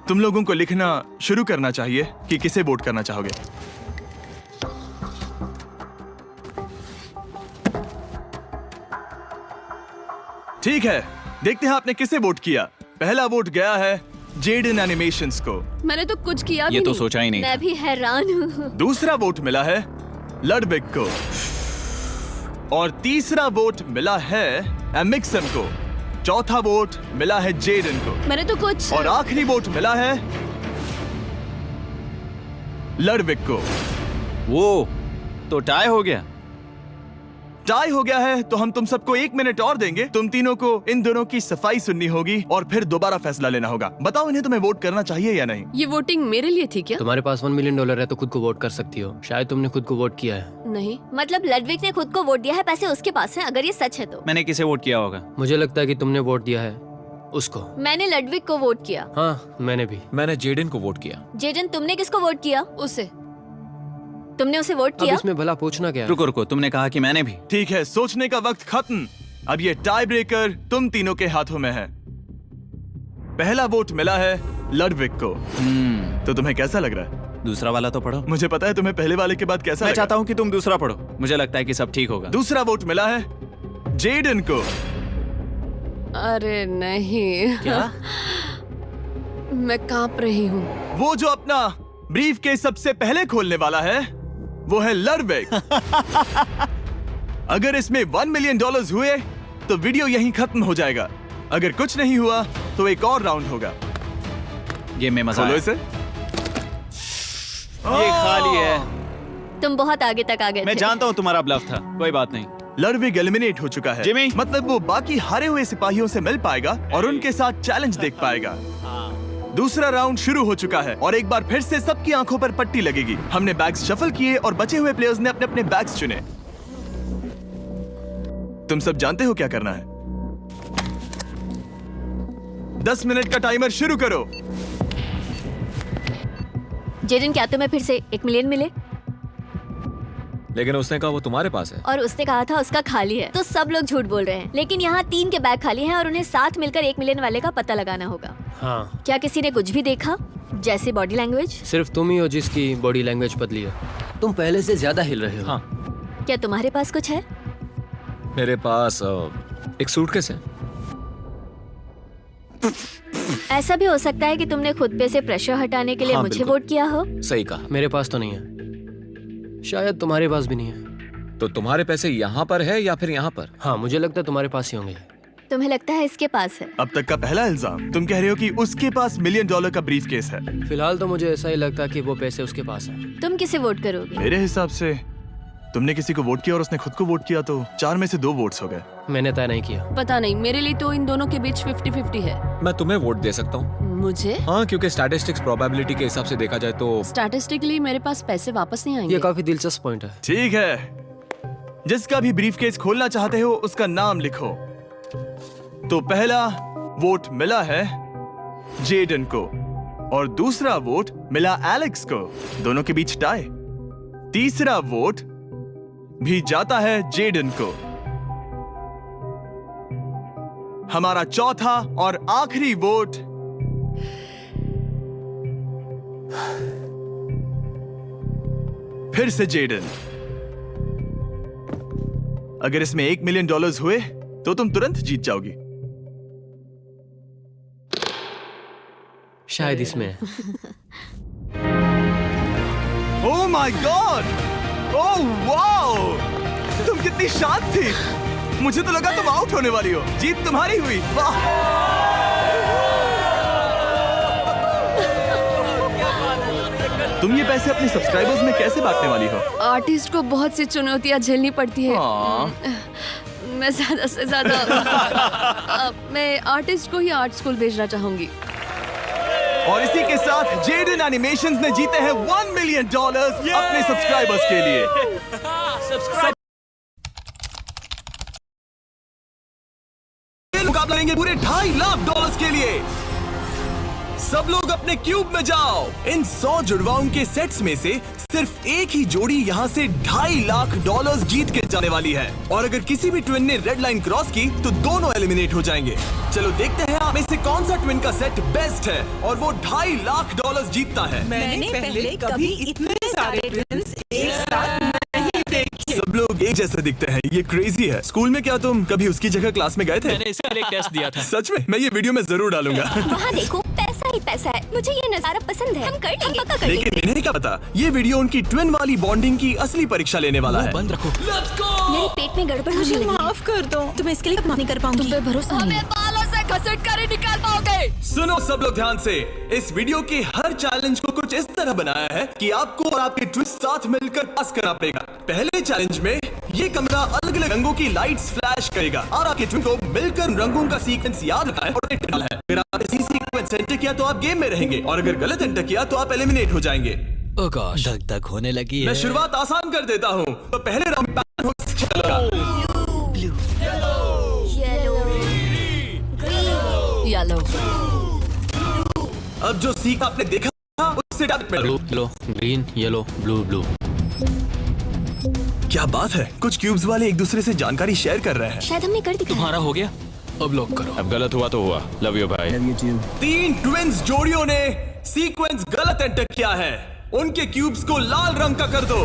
तुम लोगों को लिखना शुरू करना चाहिए कि किसे वोट करना चाहोगे। ठीक है, देखते हैं आपने किसे वोट किया। पहला वोट गया है जेडन एनिमेशंस को। मैंने तो कुछ किया भी ये तो नहीं। सोचा ही नहीं। मैं भी हैरान हूँ। दूसरा वोट मिला है लडविक को और तीसरा वोट मिला है एमिक्सन को। चौथा वोट मिला है जेडन को मैंने तो कुछ। और आखिरी वोट मिला है लडविक को। वो तो टाई हो गया। टाई हो गया है तो हम तुम सबको 1 मिनट और देंगे। तुम तीनों को इन दोनों की सफाई सुननी होगी और फिर दोबारा फैसला लेना होगा। बताओ इन्हें तुम्हें वोट करना चाहिए या नहीं। ये वोटिंग मेरे लिए थी क्या? तुम्हारे पास $1 मिलियन है तो खुद को वोट कर सकती हो। शायद तुमने खुद को वोट किया है। नहीं। मतलब लडविक ने खुद को वोट दिया है, पैसे उसके पास हैं। अगर ये सच है तो मैंने किसे वोट किया होगा? मुझे लगता है कि तुमने वोट दिया है उसको। मैंने लडविक को वोट किया। हाँ, मैंने भी। मैंने जेडन को वोट किया। जेडन, तुमने किसको वोट किया? उसे। तुमने उसे वोट अब किया? इसमें भला पूछना क्या है? रुको रुको, तुमने कहा कि मैंने भी। ठीक है, सोचने का वक्त खत्म। अब ये टाई ब्रेकर तुम तीनों के हाथों में है। पहला वोट मिला है लडविक को। तो तुम्हें कैसा लग रहा है? दूसरा वाला तो पढ़ो। मुझे पता है तुम्हें पहले वाले के बाद कैसा मैं लगा। चाहता हूँ कि तुम दूसरा पढ़ो। मुझे लगता है कि सब ठीक होगा। दूसरा वोट मिला है जेडन को। अरे नहीं। क्या? मैं कांप रही हूँ। वो जो अपना ब्रीफ केस सबसे पहले खोलने वाला है वो है लडविक। अगर इसमें $1 मिलियन हुए तो वीडियो यहीं खत्म हो जाएगा। अगर कुछ नहीं हुआ तो एक और राउंड होगा। गेम में मजा खोलो आया। इसे। ये खाली है। तुम बहुत आगे तक आ गए मैं थे। जानता हूँ तुम्हारा ब्लफ था, कोई बात नहीं। लडविक एलिमिनेट हो चुका है। जिमी। मतलब वो बाकी हारे हुए सिपाहियों से मिल पाएगा और उनके साथ चैलेंज देख पाएगा। दूसरा राउंड शुरू हो चुका है और एक बार फिर से सबकी आंखों पर पट्टी लगेगी। हमने बैग्स शफल किए और बचे हुए प्लेयर्स ने अपने अपने बैग्स चुने। तुम सब जानते हो क्या करना है। 10 मिनट का टाइमर शुरू करो। जेडन, क्या तुम्हें फिर से 1 मिलियन मिले? लेकिन उसने कहा वो तुम्हारे पास है। और उसने कहा था उसका खाली है। तो सब लोग झूठ बोल रहे हैं। लेकिन यहाँ 3 के बैग खाली हैं और उन्हें साथ मिलकर 1 मिलियन वाले का पता लगाना होगा। हाँ। क्या किसी ने कुछ भी देखा, जैसे बॉडी लैंग्वेज? सिर्फ तुम ही हो जिसकी बॉडी लैंग्वेज बदली है। तुम पहले से ज्यादा हिल रहे हो। हाँ। क्या तुम्हारे पास कुछ है? मेरे पास एक सूटकेस है। ऐसा भी हो सकता है कि तुमने खुद पे से प्रेशर हटाने के लिए हाँ, मुझे बिल्कुल। वोट किया हो। सही कहा। मेरे पास तो नहीं है। शायद तुम्हारे पास भी नहीं है। तो तुम्हारे पैसे यहाँ पर है या फिर यहाँ पर? हाँ, मुझे लगता है तुम्हारे पास ही होंगे। तुम्हें लगता है इसके पास है? अब तक का पहला इल्जाम। तुम कह रहे हो कि उसके पास $1 मिलियन का ब्रीफ केस है। फिलहाल तो मुझे ऐसा ही लगता है कि वो पैसे उसके पास हैं। तुम किसे वोट करोगे? मेरे हिसाब से तुमने किसी को वोट किया और उसने खुद को वोट किया तो 4 में से 2 वोट्स हो गए। मैंने तय नहीं किया। पता नहीं, मेरे लिए तो इन दोनों के बीच 50-50 है। मैं तुम्हें वोट दे सकता हूँ। मुझे? हाँ, क्योंकि स्टैटिस्टिक्स प्रोबेबिलिटी के हिसाब से देखा जाए तो स्टैटिस्टिकली मेरे पास पैसे वापस नहीं आएंगे। ये काफी दिलचस्प पॉइंट है। ठीक है, जिसका भी ब्रीफ केस खोलना चाहते हो उसका नाम लिखो। तो पहला वोट मिला है जेडन को और दूसरा वोट मिला एलेक्स को। दोनों के बीच टाई। तीसरा वोट भी जाता है जेडन को। हमारा चौथा और आखिरी वोट फिर से जेडन। अगर इसमें $1 मिलियन हुए तो तुम तुरंत जीत जाओगी। शायद इसमें। Oh my God! Oh wow! तुम कितनी शांत थी। मुझे तो लगा तुम आउट होने वाली हो। जीत तुम्हारी हुई। वाह! तुम ये पैसे अपने सब्सक्राइबर्स में कैसे बांटने वाली हो? आर्टिस्ट को बहुत सी चुनौतियां झेलनी पड़ती है। मैं ज्यादा से ज्यादा मैं आर्टिस्ट को ही आर्ट स्कूल भेजना चाहूंगी। और इसी के साथ जेडन एनिमेशंस ने जीते हैं $1 मिलियन अपने सब्सक्राइबर्स के लिए। मुकाबला लेंगे पूरे $2.5 लाख के लिए। सब लोग अपने क्यूब में जाओ। इन 100 जुड़वाओं के सेट्स में से सिर्फ एक ही जोड़ी यहाँ से $2.5 लाख जीत के जाने वाली है। और अगर किसी भी ट्विन ने रेड लाइन क्रॉस की तो दोनों एलिमिनेट हो जाएंगे। चलो देखते हैं आप में से कौन सा ट्विन का सेट बेस्ट है और वो $2.5 लाख जीतता है। मैंने पहले कभी इतने सारे ट्विन्स एक साथ नहीं देखे। सब लोग एक जैसे दिखते हैं। ये क्रेजी है। स्कूल में क्या तुम कभी उसकी जगह क्लास में गए थे? मैंने इसके लिए एक टेस्ट दिया था। सच में? मैं ये वीडियो में जरूर डालूंगा। वहाँ देखो, पैसा ही पैसा है। मुझे ये नजारा पसंद है। हम कर लेंगे, पक्का कर लेकिन लेंगे। इन्हें क्या पता, ये वीडियो उनकी ट्विन वाली बॉन्डिंग की असली परीक्षा लेने वाला है। बंद रखो। मेरे पेट में गड़बड़ होने मुझे लगी। माफ कर दो, तुम्हें इसके लिए माफ नहीं कर पाऊंगी। तुम पे भरोसा नहीं है। बालों से घसीट कर ही निकाल पाओगे। सुनो सब लोग ध्यान से। इस वीडियो के हर चैलेंज को कुछ इस तरह बनाया है कि आपको और आपके ट्विन साथ मिलकर पास करना पड़ेगा। पहले चैलेंज में ये कमरा अलग अलग रंगों की लाइट्स फ्लैश करेगा और आपके ट्विन को मिलकर रंगों का सीक्वेंस याद रखना है और डालना है। अगर आपने इसी सीक्वेंस एंटर किया तो आप गेम में रहेंगे और अगर गलत एंटर किया तो आप एलिमिनेट हो जाएंगे। ओह गॉश, धक धक होने लगी है। मैं शुरुआत आसान कर देता हूँ। तो पहले राउंड में येलो। अब जो सीख आपने देखा था उससे blue, green, yellow, blue, blue. क्या बात है, कुछ क्यूब्स वाले एक दूसरे से जानकारी शेयर कर रहे हैं। शायद हमने कर दिया। तुम्हारा हो गया, अब लॉक करो। अब गलत हुआ तो हुआ। लव यू भाई। 3 ट्विन्स जोड़ियों ने सीक्वेंस गलत एंटर किया है। उनके क्यूब्स को लाल रंग का कर दो।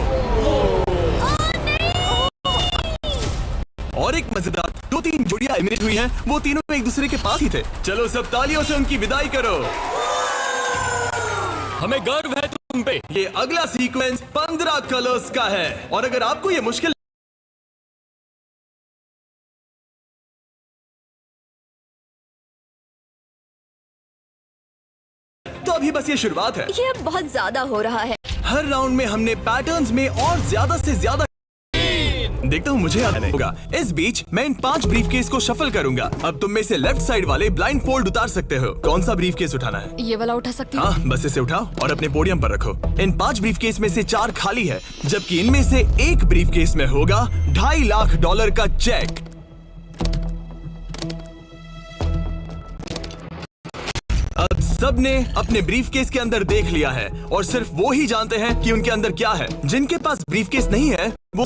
और एक मजेदार 2-3 जोड़ियां एलिमिनेट हुई हैं। वो तीनों एक दूसरे के पास ही थे। चलो सब तालियों से उनकी विदाई करो। हमें गर्व है तुम पे। ये अगला सीक्वेंस 15 कलर्स का है और अगर आपको ये मुश्किल तो अभी बस ये शुरुआत है। ये अब बहुत ज्यादा हो रहा है। हर राउंड में हमने पैटर्न्स में और ज्यादा से ज्यादा देखता हूँ मुझे याद नहीं होगा। इस बीच मैं इन 5 ब्रीफकेस को शफल करूंगा। अब तुम में से लेफ्ट साइड वाले ब्लाइंड फोल्ड उतार सकते हो। कौन सा ब्रीफकेस उठाना है? ये वाला उठा सकती हूँ? हाँ, बस इसे उठाओ और अपने पोडियम पर रखो। इन 5 ब्रीफकेस में से 4 खाली है, जबकि इनमें से एक ब्रीफकेस में होगा $2.5 लाख का चेक। अब सबने अपने ब्रीफकेस के अंदर देख लिया है और सिर्फ वो ही जानते हैं कि उनके अंदर क्या है। जिनके पास ब्रीफकेस नहीं है वो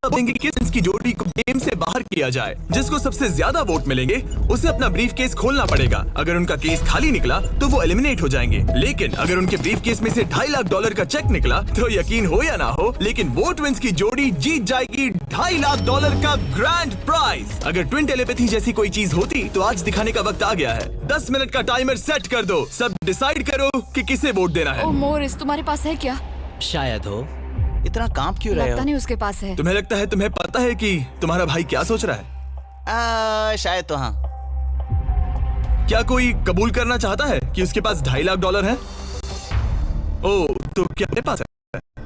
देंगे किस की जोड़ी को गेम से बाहर किया जाए। जिसको सबसे ज्यादा वोट मिलेंगे उसे अपना ब्रीफकेस खोलना पड़ेगा। अगर उनका केस खाली निकला तो वो एलिमिनेट हो जाएंगे। लेकिन अगर उनके ब्रीफकेस में से $2.5 लाख का चेक निकला तो यकीन हो या ना हो, लेकिन वो ट्विन्स की जोड़ी जीत जाएगी $2.5 लाख का ग्रैंड प्राइज। अगर ट्विन टेलीपैथी जैसी कोई चीज होती तो आज दिखाने का वक्त आ गया है। 10 मिनट का टाइमर सेट कर दो। सब डिसाइड करो कि किसे वोट देना है। ओह मोरिस, तुम्हारे पास है क्या? शायद हो। इतना कांप क्यों रहे लगता हो? नहीं उसके पास है। तुम्हें लगता है तुम्हें पता है कि तुम्हारा भाई क्या सोच रहा है? शायद तो हाँ। क्या कोई कबूल करना चाहता है कि उसके पास $2.5 लाख है? ओ, तो क्या अपने पास है?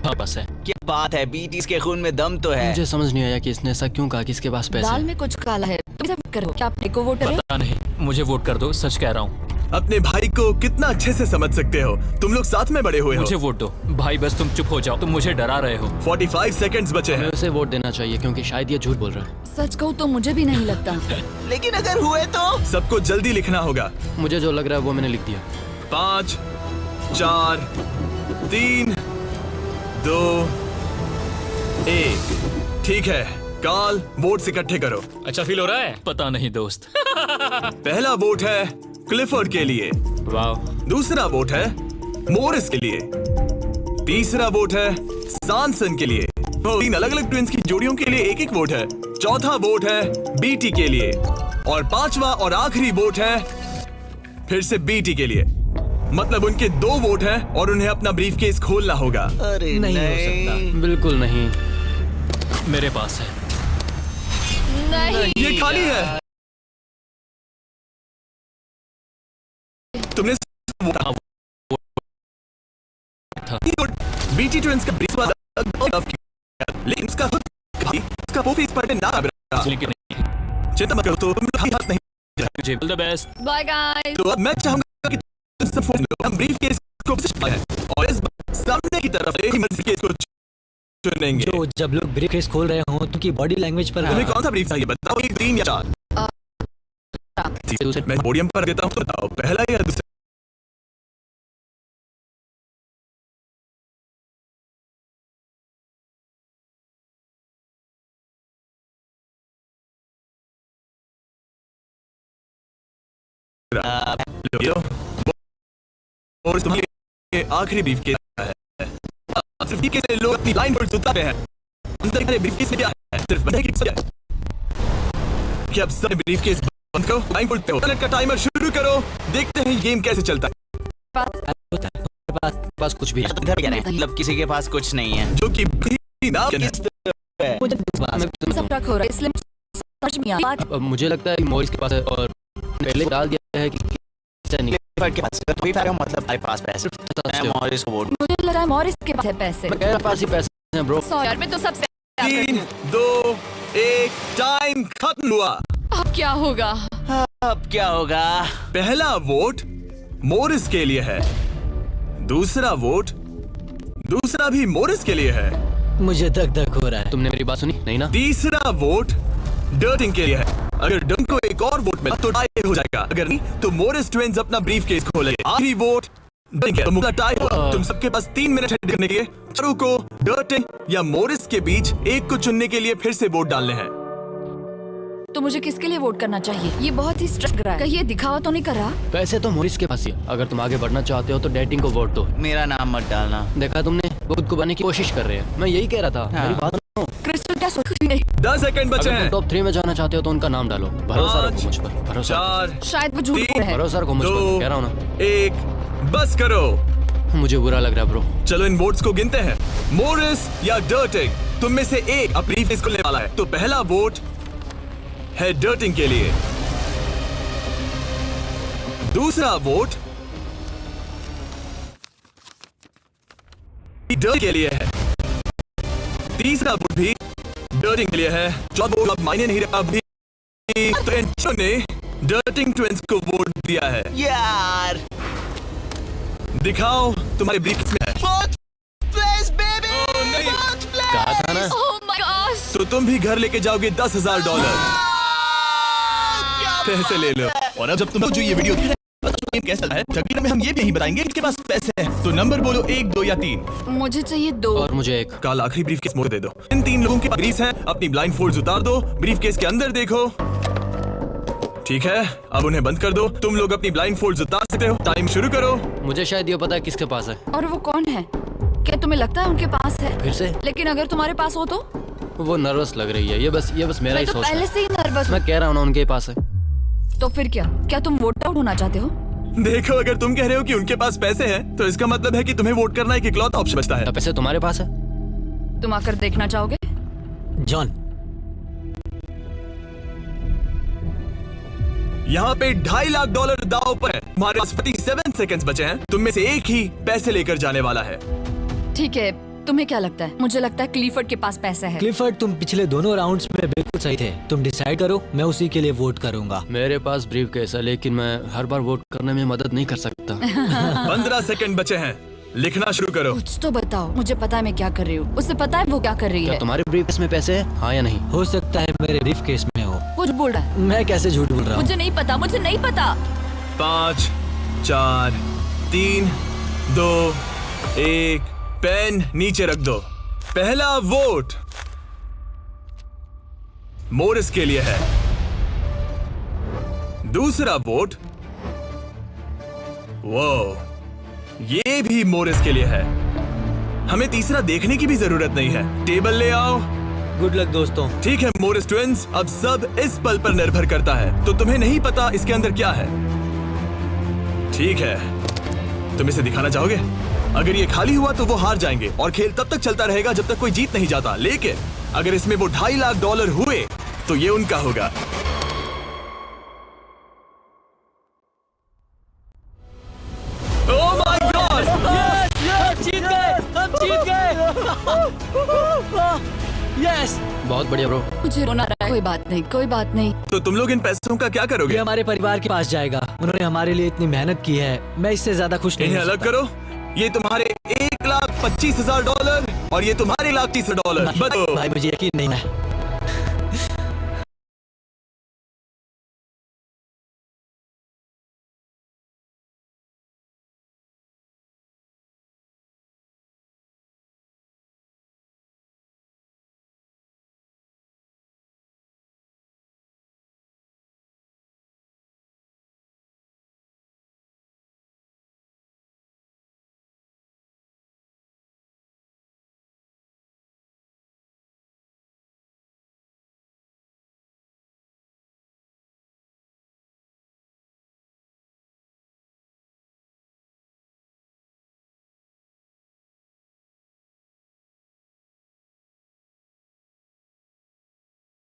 हाँ बस है। क्या बात है, बीटीज के खून में दम तो है। मुझे समझ नहीं आया कि इसने ऐसा क्यों कहा कि इसके पास पैसे दाल हैं। में कुछ काला है। करो क्या आप निको वोटर है? पता नहीं, मुझे वोट कर दो, सच कह रहा हूँ। अपने भाई को कितना अच्छे से समझ सकते हो, तुम लोग साथ में बड़े हुए हो। मुझे वोट दो भाई, बस तुम चुप हो जाओ, तुम मुझे डरा रहे हो। 45 सेकंड्स बचे हैं। हमें उसे वोट देना चाहिए क्योंकि शायद ये झूठ बोल रहा है। सच कहूँ तो मुझे भी नहीं लगता। लेकिन अगर हुए तो? सबको जल्दी लिखना होगा। मुझे जो लग रहा है वो मैंने लिख दिया। 5 4 3 2 1। ठीक है, काल वोट्स इकट्ठे करो। अच्छा फील हो रहा है? पता नहीं दोस्त। पहला वोट है क्लिफोर्ड के लिए। वाह। दूसरा वोट है मोरिस के लिए। तीसरा वोट है सैमसन के लिए। 3 अलग अलग ट्विंस की जोड़ियों के लिए एक वोट है। चौथा वोट है बीटी के लिए और 5वां और आखिरी वोट है फिर से बीटी के लिए। मतलब उनके 2 वोट हैं और उन्हें अपना ब्रीफकेस खोलना होगा। अरे नहीं हो सकता। बिल्कुल नहीं। मेरे पास है। नहीं। ये खाली है। तुमने बीटी ट्विंस का ब्रीफ लेकिन उसका खुद उसका वो फेस पर ना चिंता मत करो, तो तुम हाथ नहीं। मुझे all the best. Bye guys. तो अब मैं चाहूंगा कि तुम सब फोन लो। हम ब्रीफकेस को है और इस सामने की तरफ एक ब्रीफकेस को चुनेंगे। जो जब लोग ब्रीफकेस खोल रहे हो तो की बॉडी लैंग्वेज पर तुम्हें कौन सा ब्रीफ चाहिए बताओ, 1 3 या 4? मैं पोडियम पर देता हूँ तो बताओ पहला या दूसरा? और तुम्हारे आखिरी ब्रीफकेस है। सिर्फ ब्रीफकेस में लोग अपनी लाइन पर उतारते हैं। अंदर के ब्रीफकेस में क्या है? सिर्फ बंदे की है। क्या अब सब ब्रीफकेस बंद करो, लाइन बोलते हो। मिनट का टाइमर शुरू करो, देखते हैं गेम कैसे चलता है। पास कुछ भी मतलब किसी के पास कुछ नहीं है। जो कि मुझे लगता है मोरिस के पास है और पहले डाल दिया है कि नहीं के पास मतलब हमारे पास पैसे। मैं मोरिस को वोट। मुझे लग रहा है मोरिस के पास है पैसे। मेरे पास ही पैसे हैं ब्रो। 100 यार में तो सबसे 3 2 1 टाइम खत्म हुआ। अब क्या होगा? अब क्या होगा? पहला वोट मोरिस के लिए है। दूसरा वोट दूसरा भी मोरिस के लिए है। मुझे धक धक हो रहा है। तुमने मेरी बात सुनी नहीं ना? तीसरा वोट डर्टिंग के लिए है। अगर डर्टिंग को एक और वोट मिला तो टाई हो जाएगा, अगर नहीं तो मोरिस ट्विंस अपना ब्रीफकेस खोलेंगे। आखिरी वोट डर्टिंग है तो मुद्दा टाई होगा। तुम सबके पास 3 मिनट है करने के लिए। चारों को डर्टिंग या मोरिस के बीच एक को चुनने के लिए फिर से वोट डालने हैं। तो मुझे किसके लिए वोट करना चाहिए? ये बहुत ही स्ट्रेस कर रहा है। कहीं ये दिखावा तो नहीं कर रहा? पैसे तो मोरिस के पास ही है। अगर तुम आगे बढ़ना चाहते हो तो डेटिंग को वोट दो। मेरा नाम मत डालना। देखा तुमने, वो खुद को बनने की कोशिश कर रहे हैं। मैं यही कह रहा था। मेरी बात सुनो। क्रिस्टल क्या सोच रही है? 10 सेकंड बचे हैं। टॉप 3 में जाना चाहते हो तो उनका नाम डालो। भरोसा रखो मुझ पर। भरोसा 4 शायद वो झूठ बोल रहा है। भरोसा रखो मुझ पर, कह रहा हूँ ना। 1 बस करो। मुझे बुरा लग रहा है ब्रो। चलो इन वोट्स को गिनते हैं। मोरिस या डर्टिंग, तुम में से एक अपनी ब्रीफकेस खोलने वाला है। तो पहला वोट है डर्टिंग के लिए। दूसरा वोट डर्टिंग के लिए है। तीसरा वोट भी डर्टिंग के लिए है। चौथा वोट अब मायने नहीं रहा अभी। तो इन ने डर्टिंग ट्विंस को वोट दिया है। यार दिखाओ तुम्हारे ब्रीफकेस में है। कहा था ना। Oh my gosh! तो तुम भी घर लेके जाओगे $10,000। पैसे ले लो। और अब जब तुम जो ये वीडियो कैसा है तकरीर में हम ये भी नहीं बताएंगे किसके पास पैसे हैं। तो नंबर बोलो 1 2 या 3। मुझे चाहिए 2 और मुझे 1। काल आखिरी ब्रीफकेस मोड़ दे दो। इन 3 लोगों के पास ब्रीफ हैं। अपनी ब्लाइंड फोल्ड्स उतार दो, ब्रीफकेस के अंदर देखो। ठीक है, अब उन्हें बंद कर दो। तुम लोग अपनी ब्लाइंड फोल्ड्स उतार सकते हो। टाइम शुरू करो। मुझे शायद ये पता है किसके पास है। और वो कौन है? क्या तुम्हें लगता है उनके पास है? फिर से? लेकिन अगर तुम्हारे पास हो तो? वो नर्वस लग रही है। ये बस मेरा ही सोच है। पहले से ही नर्वस। मैं कह रहा हूँ ना उनके पास है। तो फिर क्या तुम वोट आउट होना चाहते हो? देखो, अगर तुम कह रहे हो कि उनके पास पैसे हैं तो इसका मतलब है कि तुम्हें वोट करना एक इकलौता ऑप्शन बचता है। तो पैसे तुम्हारे पास है? तुम आकर देखना चाहोगे? जॉन, यहाँ पे $2.5 लाख दांव पर है। हमारे पास 47 सेकंड्स बचे हैं। तुम में से एक ही पैसे लेकर जाने वाला है। ठीक है, तुम्हें क्या लगता है? मुझे लगता है क्लीफर्ड के पास पैसा है। क्लिफर्ड, तुम पिछले दोनों राउंड्स में बिल्कुल सही थे। तुम डिसाइड करो, मैं उसी के लिए वोट करूंगा। मेरे पास ब्रीफ केस है, लेकिन मैं हर बार वोट करने में मदद नहीं कर सकता। 15 सेकंड बचे हैं, लिखना शुरू करो। कुछ तो बताओ, मुझे पता है मैं क्या कर रही हूँ। उसे पता है वो क्या कर रही क्या है। तुम्हारे ब्रीफ केस में पैसे है, हाँ या नहीं? हो सकता है मेरे ब्रीफ केस में हो। कुछ बोल रहा है। मैं कैसे झूठ बोल रहा हूँ? मुझे नहीं पता, मुझे नहीं पता। 5, 4, 3, 2, 1। पेन नीचे रख दो। पहला वोट मोरिस के लिए है। दूसरा वोट, वो ये भी मोरिस के लिए है। हमें तीसरा देखने की भी जरूरत नहीं है। टेबल ले आओ। गुड लक दोस्तों। ठीक है मोरिस ट्विंस, अब सब इस पल पर निर्भर करता है। तो तुम्हें नहीं पता इसके अंदर क्या है। ठीक है, तुम इसे दिखाना चाहोगे? अगर ये खाली हुआ तो वो हार जाएंगे और खेल तब तक चलता रहेगा जब तक कोई जीत नहीं जाता। लेकिन अगर इसमें वो $2.5 लाख हुए तो ये उनका होगा। Oh my God! हम जीत गए, हम जीत गए। यस, बहुत बढ़िया ब्रो। मुझे रोना आ रहा है। कोई बात नहीं, कोई बात नहीं। तो तुम लोग इन पैसों का क्या ये करोगे? हमारे परिवार के पास जाएगा। उन्होंने हमारे लिए इतनी मेहनत की है, मैं इससे ज्यादा खुश नहीं इन्हें हो अलग सकता। करो। ये तुम्हारे $1,25,000 और ये तुम्हारे $1,30,000। भाई मुझे यकीन नहीं है।